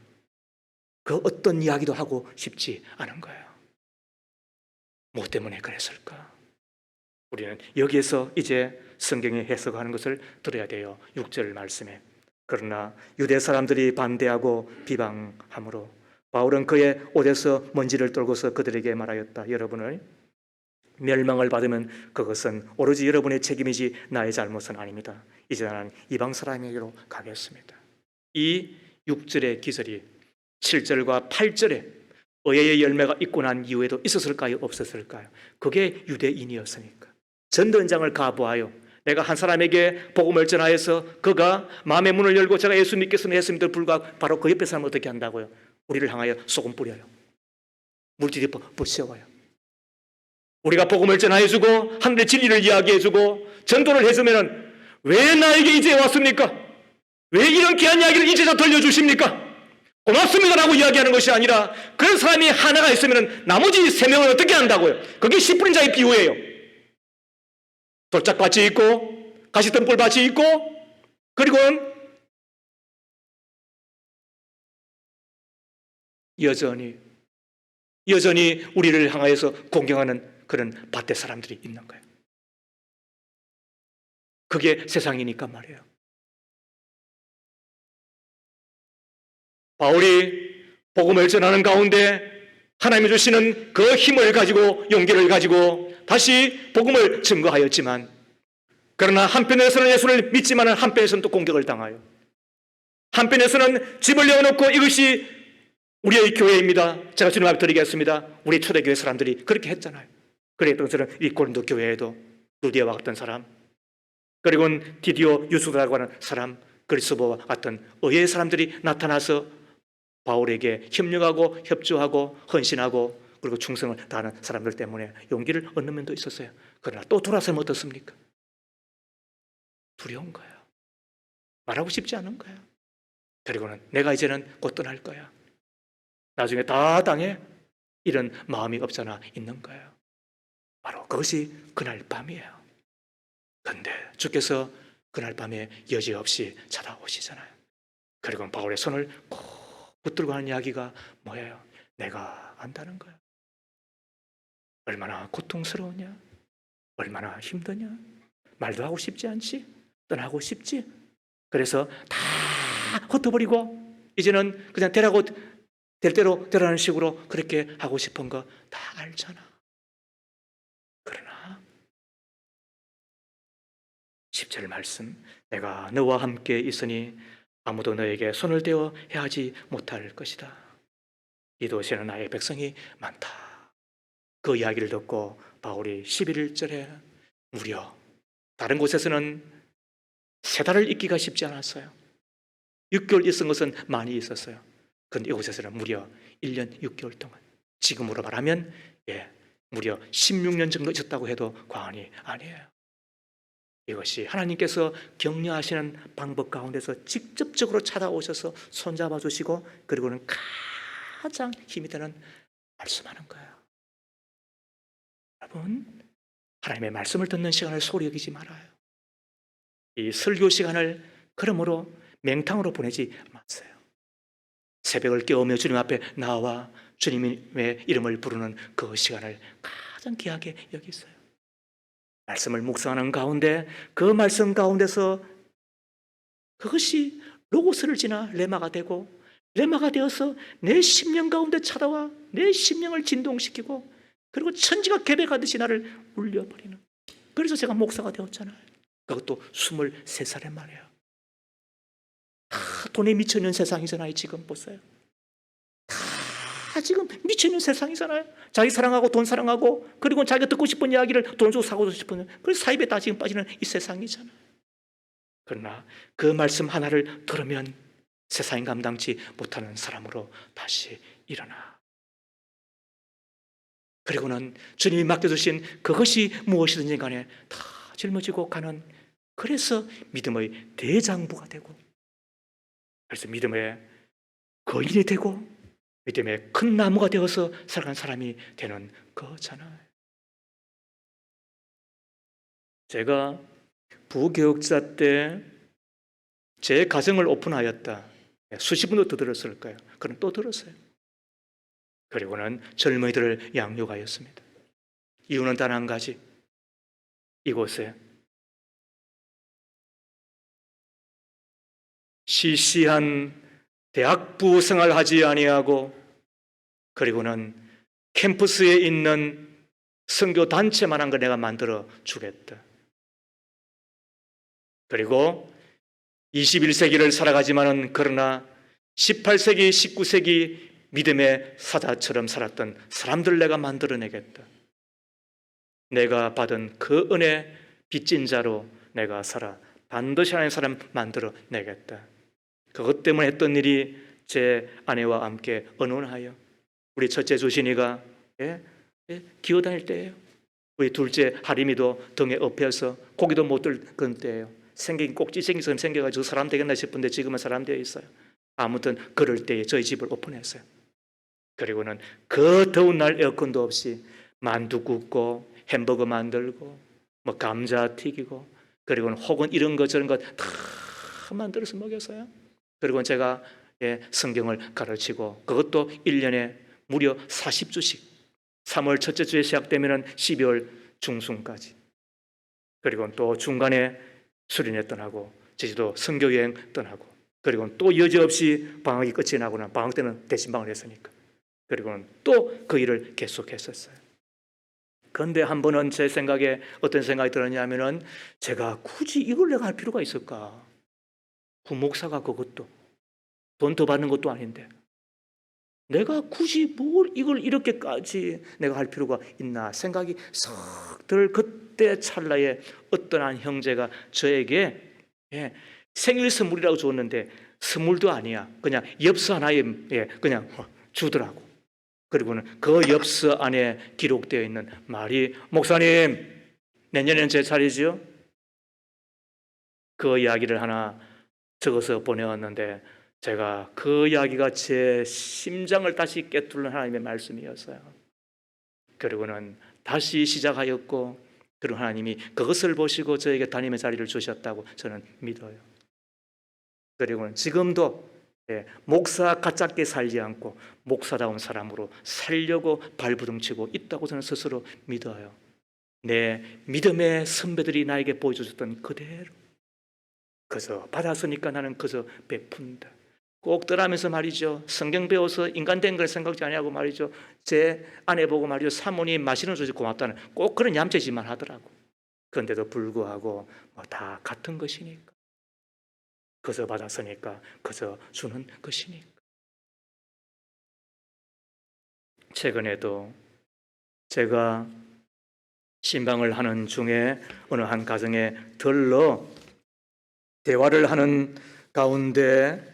그 어떤 이야기도 하고 싶지 않은 거예요. 뭐 때문에 그랬을까? 우리는 여기에서 이제 성경의 해석하는 것을 들어야 돼요. 6절 말씀에. 그러나 유대 사람들이 반대하고 비방함으로 바울은 그의 옷에서 먼지를 떨고서 그들에게 말하였다. 여러분을 멸망을 받으면 그것은 오로지 여러분의 책임이지 나의 잘못은 아닙니다. 이제 나는 이방 사람에게로 가겠습니다. 이 6절의 기절이 7절과 8절에 의의 열매가 있고 난 이후에도 있었을까요? 없었을까요? 그게 유대인이었으니까. 전도 현장을 가보아요. 내가 한 사람에게 복음을 전하여서 그가 마음의 문을 열고 제가 예수 믿겠습니다 했음에도 불구하고 바로 그 옆에 사람은 어떻게 한다고요? 우리를 향하여 소금 뿌려요. 물질이 부세워요. 우리가 복음을 전하여주고 하늘의 진리를 이야기해주고 전도를 해주면 왜 나에게 이제 왔습니까? 왜 이런 귀한 이야기를 이제서 들려주십니까? 고맙습니다라고 이야기하는 것이 아니라 그런 사람이 하나가 있으면 나머지 3명은 어떻게 한다고요? 그게 씨 뿌린 자의 비유예요. 돌짝밭이 있고 가시덤불 밭이 있고, 그리고 여전히 우리를 향하여서 공경하는 그런 밭대 사람들이 있는 거예요. 그게 세상이니까 말이에요. 바울이 복음을 전하는 가운데 하나님이 주시는 그 힘을 가지고, 용기를 가지고 다시 복음을 증거하였지만, 그러나 한편에서는 예수를 믿지만 한편에서는 또 공격을 당하여, 한편에서는 집을 내어놓고 이것이 우리의 교회입니다, 제가 주님 앞에 드리겠습니다, 우리 초대교회 사람들이 그렇게 했잖아요. 그랬던 것은 이 고린도 교회에도 루디아와 같은 사람, 그리고 디디오 유스도라고 하는 사람, 그리스도와 같은 의의 사람들이 나타나서 바울에게 협력하고 협조하고 헌신하고 그리고 충성을 다하는 사람들 때문에 용기를 얻는 면도 있었어요. 그러나 또 돌아서면 어떻습니까? 두려운 거예요. 말하고 싶지 않은 거예요. 그리고는 내가 이제는 곧 떠날 거야, 나중에 다 당해, 이런 마음이 없잖아 있는 거예요. 바로 그것이 그날 밤이에요. 그런데 주께서 그날 밤에 여지없이 찾아오시잖아요. 그리고 바울의 손을 꼭 붙들고 하는 이야기가 뭐예요? 내가 안다는 거예요. 얼마나 고통스러우냐, 얼마나 힘드냐, 말도 하고 싶지 않지, 떠나고 싶지. 그래서 다 흩어버리고 이제는 그냥 되라고 될 대로 되라는 식으로 그렇게 하고 싶은 거 다 알잖아. 그러나 10절 말씀, 내가 너와 함께 있으니 아무도 너에게 손을 대어 해하지 못할 것이다. 이 도시에는 나의 백성이 많다. 그 이야기를 듣고 바울이 11절에 무려 다른 곳에서는 3달을 있기가 쉽지 않았어요. 6개월 있은 것은 많이 있었어요. 그런데 이곳에서는 무려 1년 6개월 동안, 지금으로 말하면 무려 16년 정도 있었다고 해도 과언이 아니에요. 이것이 하나님께서 격려하시는 방법 가운데서 직접적으로 찾아오셔서 손잡아 주시고, 그리고는 가장 힘이 되는 말씀하는 거예요. 여러분, 하나님의 말씀을 듣는 시간을 소홀히 여기지 말아요. 이 설교 시간을 그러므로 맹탕으로 보내지 마세요. 새벽을 깨우며 주님 앞에 나와 주님의 이름을 부르는 그 시간을 가장 귀하게 여기세요. 말씀을 묵상하는 가운데 그 말씀 가운데서 그것이 로고스를 지나 레마가 되고, 레마가 되어서 내 심령 가운데 찾아와 내 심령을 진동시키고, 그리고 천지가 계백하듯이 나를 울려버리는, 그래서 제가 목사가 되었잖아요. 그것도 23살에 말이에요. 다 돈에 미쳐있는 세상이잖아요. 지금 보세요. 다 지금 미쳐있는 세상이잖아요. 자기 사랑하고 돈 사랑하고, 그리고 자기가 듣고 싶은 이야기를 돈 주고 사고 싶은, 그래서 사입에 다 지금 빠지는 이 세상이잖아요. 그러나 그 말씀 하나를 들으면 세상이 감당치 못하는 사람으로 다시 일어나. 그리고는 주님이 맡겨주신 그것이 무엇이든지 간에 다 짊어지고 가는, 그래서 믿음의 대장부가 되고, 그래서 믿음의 거인이 되고 믿음의 큰 나무가 되어서 살아간 사람이 되는 거잖아요. 제가 부교육자 때 제 가정을 오픈하였다, 수십 분도 더 들었을 거예요. 그럼 또 들었어요. 그리고는 젊은이들을 양육하였습니다. 이유는 단 한 가지, 이곳에 시시한 대학부 생활하지 아니하고, 그리고는 캠퍼스에 있는 선교 단체만한 거 내가 만들어 주겠다. 그리고 21세기를 살아가지만은 그러나 18세기, 19세기 믿음의 사자처럼 살았던 사람들 내가 만들어내겠다. 내가 받은 그 은혜 빚진 자로 내가 살아 반드시 하나님 사람 만들어내겠다. 그것 때문에 했던 일이 제 아내와 함께 언혼하여 우리 첫째 조신이가 기어다닐 때예요. 우리 둘째 하림이도 등에 업혀서 고기도 못 들건 때예요. 생긴 꼭지생기처럼 생겨가지고 사람 되겠나 싶은데 지금은 사람 되어 있어요. 아무튼 그럴 때에 저희 집을 오픈했어요. 그리고는 그 더운 날 에어컨도 없이 만두 굽고 햄버거 만들고 뭐 감자 튀기고 그리고는 혹은 이런 것 저런 것 다 만들어서 먹였어요. 그리고 제가 성경을 가르치고 그것도 1년에 무려 40주씩 3월 첫째 주에 시작되면 12월 중순까지. 그리고 또 중간에 수련회 떠나고 제주도 선교여행 떠나고 그리고 또 여지없이 방학이 끝이 나고는 방학 때는 대신방을 했으니까 그리고는 또 그 일을 계속했었어요. 그런데 한 번은 제 생각에 어떤 생각이 들었냐면은 제가 굳이 이걸 내가 할 필요가 있을까? 부목사가 그것도 돈 더 받는 것도 아닌데 내가 굳이 뭘 이걸 이렇게까지 내가 할 필요가 있나 생각이 썩 들 그때 찰나에 어떤 한 형제가 저에게 생일 선물이라고 줬는데 선물도 아니야. 그냥 엽서 하나에 그냥 주더라고. 그리고는 그 엽서 안에 기록되어 있는 말이 목사님 내년에는 제 차례지요? 그 이야기를 하나 적어서 보내왔는데 제가 그 이야기가 제 심장을 다시 꿰뚫는 하나님의 말씀이었어요. 그리고는 다시 시작하였고 그리고 하나님이 그것을 보시고 저에게 담임의 자리를 주셨다고 저는 믿어요. 그리고는 지금도 목사 가짜게 살지 않고 목사다운 사람으로 살려고 발부둥치고 있다고 저는 스스로 믿어요. 내 믿음의 선배들이 나에게 보여주셨던 그대로 그저 받았으니까 나는 그저 베푼다. 꼭 떠나면서 말이죠. 성경 배워서 인간 된 걸 생각지 아니하고 말이죠. 제 아내 보고 말이죠. 사모님 마시는 소리 고맙다는 꼭 그런 얌체짓만 하더라고. 그런데도 불구하고 뭐 다 같은 것이니까. 그저 받았으니까 그저 주는 것이니까. 최근에도 제가 신방을 하는 중에 어느 한 가정에 들러 대화를 하는 가운데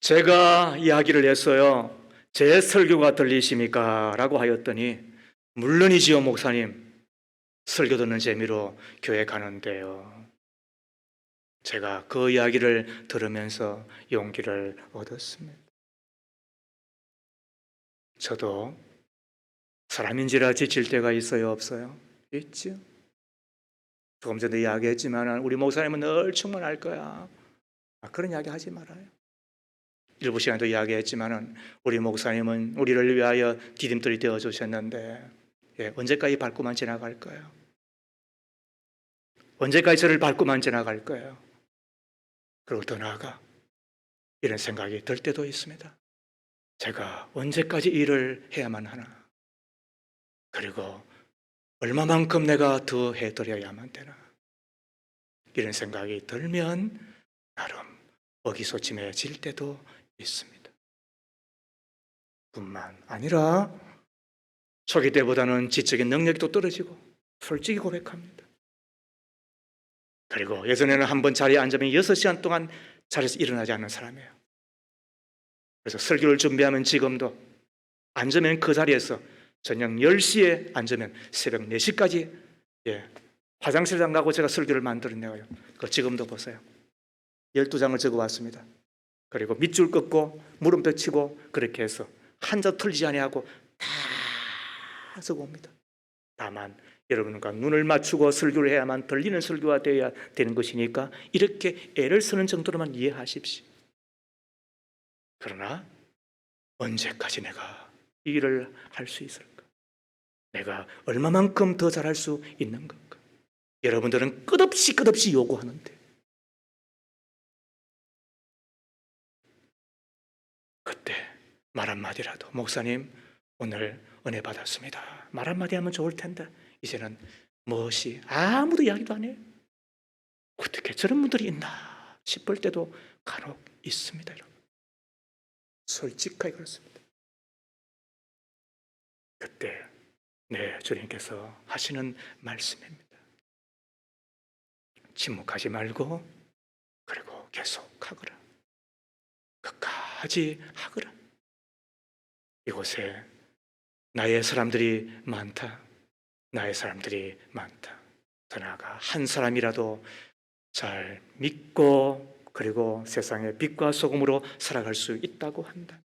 제가 이야기를 했어요. 제 설교가 들리십니까? 라고 하였더니 물론이지요 목사님. 설교 듣는 재미로 교회 가는데요. 제가 그 이야기를 들으면서 용기를 얻었습니다. 저도 사람인지라 지칠 때가 있어요 없어요? 있죠. 조금 전에 이야기했지만 우리 목사님은 늘 충만할 거야. 그런 이야기 하지 말아요. 일부 시간도 이야기했지만 우리 목사님은 우리를 위하여 디딤돌이 되어주셨는데 언제까지 밟고만 지나갈 거예요? 언제까지 저를 밟고만 지나갈 거예요? 그리고 더 나아가 이런 생각이 들 때도 있습니다. 제가 언제까지 일을 해야만 하나? 그리고 얼마만큼 내가 더 해드려야만 되나? 이런 생각이 들면 나름 의기소침해질 때도 있습니다. 뿐만 아니라 초기 때보다는 지적인 능력도 떨어지고 솔직히 고백합니다. 그리고 예전에는 한번 자리에 앉으면 6시간 동안 자리에서 일어나지 않는 사람이에요. 그래서 설교를 준비하면 지금도 앉으면 그 자리에서 저녁 10시에 앉으면 새벽 4시까지 화장실 안 가고 제가 설교를 만들어내요. 그 지금도 보세요. 12장을 적어왔습니다. 그리고 밑줄 긋고 물음표 치고 그렇게 해서 한자 틀리지 아니하고 다 적어옵니다. 다만 여러분과 눈을 맞추고 설교를 해야만 들리는 설교가 되어야 되는 것이니까 이렇게 애를 쓰는 정도로만 이해하십시오. 그러나 언제까지 내가 이 일을 할 수 있을까? 내가 얼마만큼 더 잘할 수 있는 건가? 여러분들은 끝없이 요구하는데 그때 말 한마디라도 목사님 오늘 은혜 받았습니다. 말 한마디 하면 좋을 텐데 이제는 무엇이 아무도 이야기도 안 해요. 어떻게 저런 분들이 있나 싶을 때도 간혹 있습니다. 여러분. 솔직하게 그렇습니다. 그때 주님께서 하시는 말씀입니다. 침묵하지 말고 그리고 계속하거라. 끝까지 하거라. 이곳에 나의 사람들이 많다. 나의 사람들이 많다. 더 나아가 한 사람이라도 잘 믿고 그리고 세상의 빛과 소금으로 살아갈 수 있다고 한다.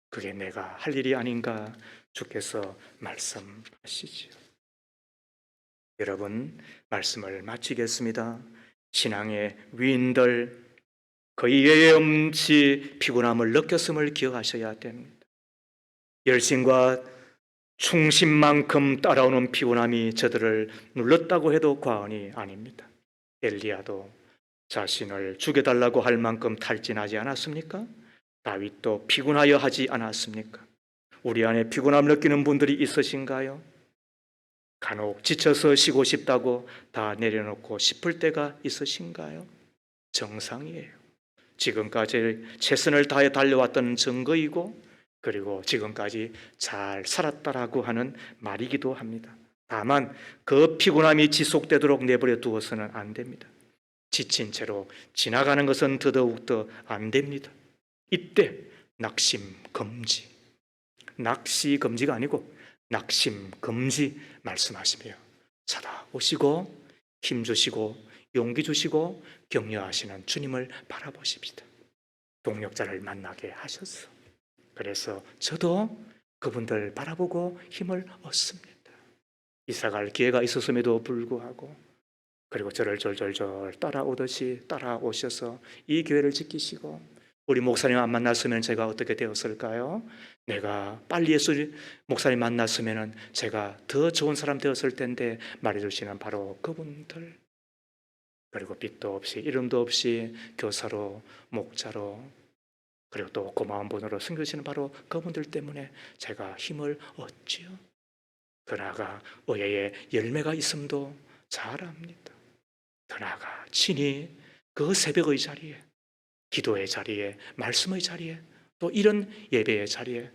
그게 내가 할 일이 아닌가 주께서 말씀하시지요. 여러분, 말씀을 마치겠습니다. 신앙의 위인들, 그 이외에 없이 피곤함을 느꼈음을 기억하셔야 됩니다. 열심과 충심만큼 따라오는 피곤함이 저들을 눌렀다고 해도 과언이 아닙니다. 엘리야도 자신을 죽여달라고 할 만큼 탈진하지 않았습니까? 다윗도 피곤하여 하지 않았습니까? 우리 안에 피곤함을 느끼는 분들이 있으신가요? 간혹 지쳐서 쉬고 싶다고 다 내려놓고 싶을 때가 있으신가요? 정상이에요. 지금까지 최선을 다해 달려왔던 증거이고, 그리고 지금까지 잘 살았다라고 하는 말이기도 합니다. 다만 그 피곤함이 지속되도록 내버려 두어서는 안 됩니다. 지친 채로 지나가는 것은 더더욱더 안 됩니다. 이때 낙심 금지, 낙시 금지가 아니고 낙심 금지 말씀하시며 찾아오시고 힘주시고 용기 주시고 격려하시는 주님을 바라보십시다. 동력자를 만나게 하셨어. 그래서 저도 그분들 바라보고 힘을 얻습니다. 이사갈 기회가 있었음에도 불구하고, 그리고 저를 졸졸졸 따라오듯이 따라오셔서 이 교회를 지키시고, 우리 목사님 안 만났으면 제가 어떻게 되었을까요? 내가 빨리 예수 목사님 만났으면 제가 더 좋은 사람 되었을 텐데 말해주시는 바로 그분들, 그리고 빛도 없이 이름도 없이 교사로 목자로 그리고 또 고마운 분으로 섬기시는 바로 그분들 때문에 제가 힘을 얻지요. 더 나아가 의회에 열매가 있음도 잘 압니다. 더 나아가 친히 그 새벽의 자리에, 기도의 자리에, 말씀의 자리에, 또 이런 예배의 자리에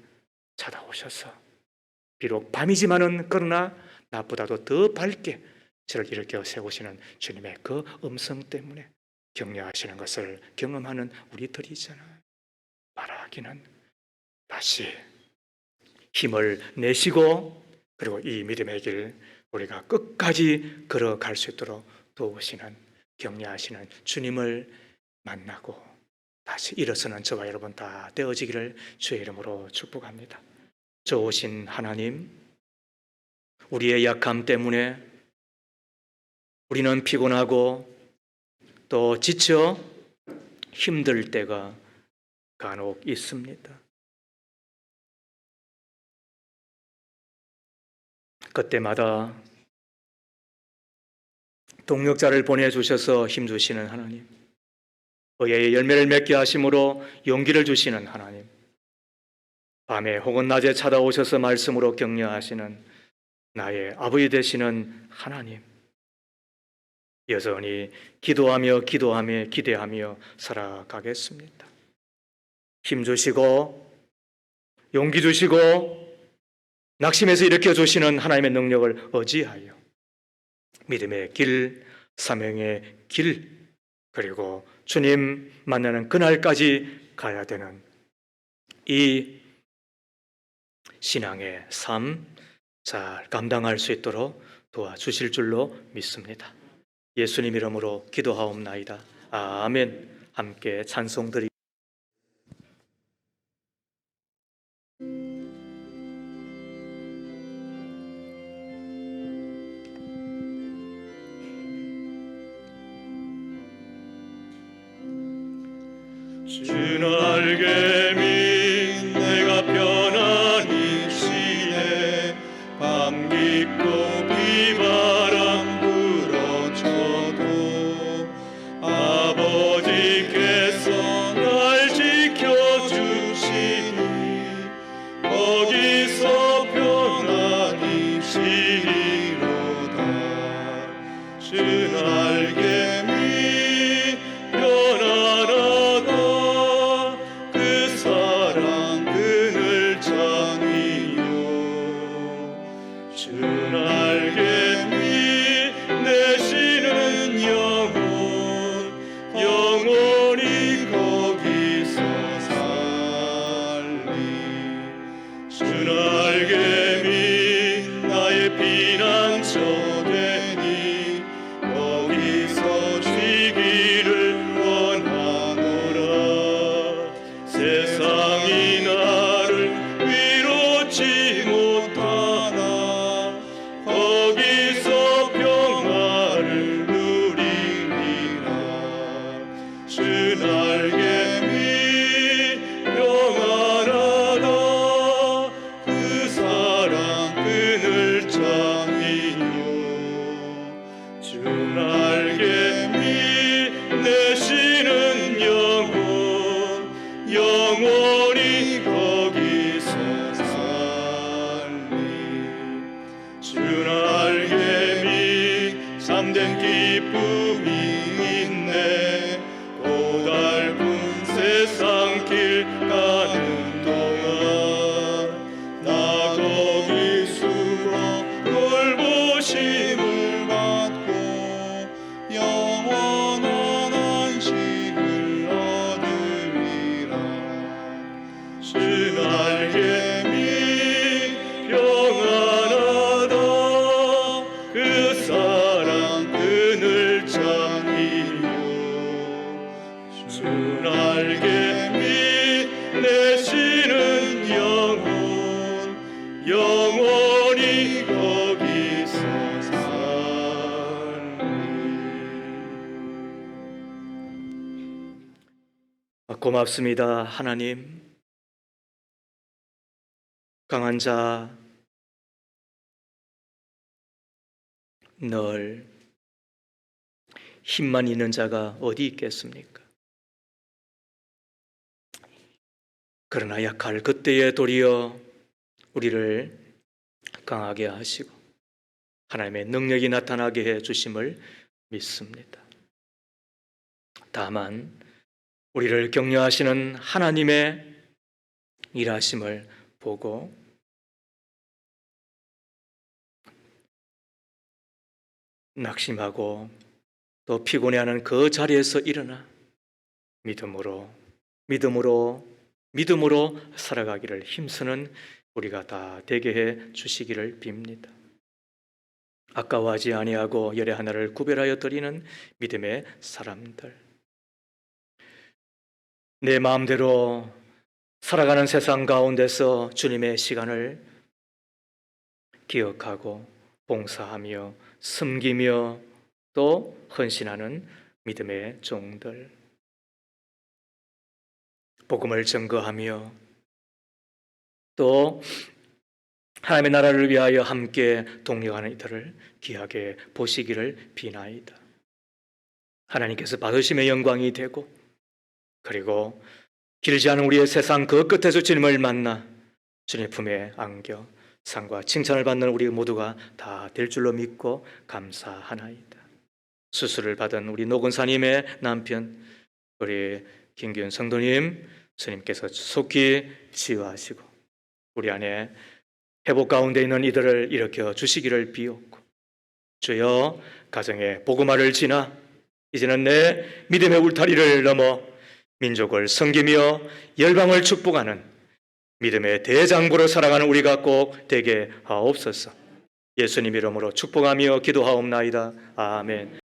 찾아오셔서 비록 밤이지만은 그러나 나보다도 더 밝게 저를 일으켜 세우시는 주님의 그 음성 때문에 격려하시는 것을 경험하는 우리들이잖아요. 바라기는 다시 힘을 내시고, 그리고 이 믿음의 길 우리가 끝까지 걸어갈 수 있도록 도우시는, 격려하시는 주님을 만나고 다시 일어서는 저와 여러분 다 되어지기를 주의 이름으로 축복합니다. 좋으신 하나님, 우리의 약함 때문에 우리는 피곤하고 또 지쳐 힘들 때가 간혹 있습니다. 그때마다 동력자를 보내주셔서 힘주시는 하나님, 의의 열매를 맺게 하심으로 용기를 주시는 하나님, 밤에 혹은 낮에 찾아오셔서 말씀으로 격려하시는 나의 아버지 되시는 하나님, 여전히 기도하며 기대하며 살아가겠습니다. 힘주시고 용기 주시고 낙심에서 일으켜 주시는 하나님의 능력을 의지하여 믿음의 길, 사명의 길, 그리고 주님 만나는 그날까지 가야 되는 이 신앙의 삶 잘 감당할 수 있도록 도와주실 줄로 믿습니다. 예수님 이름으로 기도하옵나이다. 아멘. 함께 찬송 드리 주 날개미 내가 편한 이 시에 밤 깊고 비바람 불어쳐도 아버지께서 날 지켜주시니 거기서 편안히 쉬리로다. 주 날개미 거기서 창이요 주 날개 내시는 영원히 거기서 살리 주 날개 참된 기쁨이 있네 고달픈 세상 길 가는 동안 나 거기 숨어 돌보심을 받고 영원한 안식을 얻으리라 주 날개 밑 평안하다 그 사랑 그늘 창이요 주 날개 밑 내시는 영원히 거기서 살리 고맙습니다, 하나님. 강한 자, 늘 힘만 있는 자가 어디 있겠습니까? 그러나 약할 그때에 도리어 우리를 강하게 하시고 하나님의 능력이 나타나게 해 주심을 믿습니다. 다만 우리를 격려하시는 하나님의 일하심을 보고 낙심하고 또 피곤해하는 그 자리에서 일어나 믿음으로 살아가기를 힘쓰는 우리가 다 되게 해 주시기를 빕니다. 아까워하지 아니하고 열의 하나를 구별하여 드리는 믿음의 사람들, 내 마음대로 살아가는 세상 가운데서 주님의 시간을 기억하고 봉사하며 섬기며 또 헌신하는 믿음의 종들, 복음을 증거하며 또 하나님의 나라를 위하여 함께 동력하는 이들을 귀하게 보시기를 비나이다. 하나님께서 받으심의 영광이 되고 그리고 길지 않은 우리의 세상 그 끝에서 주님을 만나 주님의 품에 안겨 상과 칭찬을 받는 우리 모두가 다 될 줄로 믿고 감사하나이다. 수술을 받은 우리 노근사님의 남편 우리 김기훈 성도님, 스님께서 속히 치유하시고 우리 안에 회복 가운데 있는 이들을 일으켜 주시기를 비옵고, 주여 가정의 복음화를 지나 이제는 내 믿음의 울타리를 넘어 민족을 섬기며 열방을 축복하는 믿음의 대장부로 살아가는 우리가 꼭 되게 하옵소서. 예수님 이름으로 축복하며 기도하옵나이다. 아멘.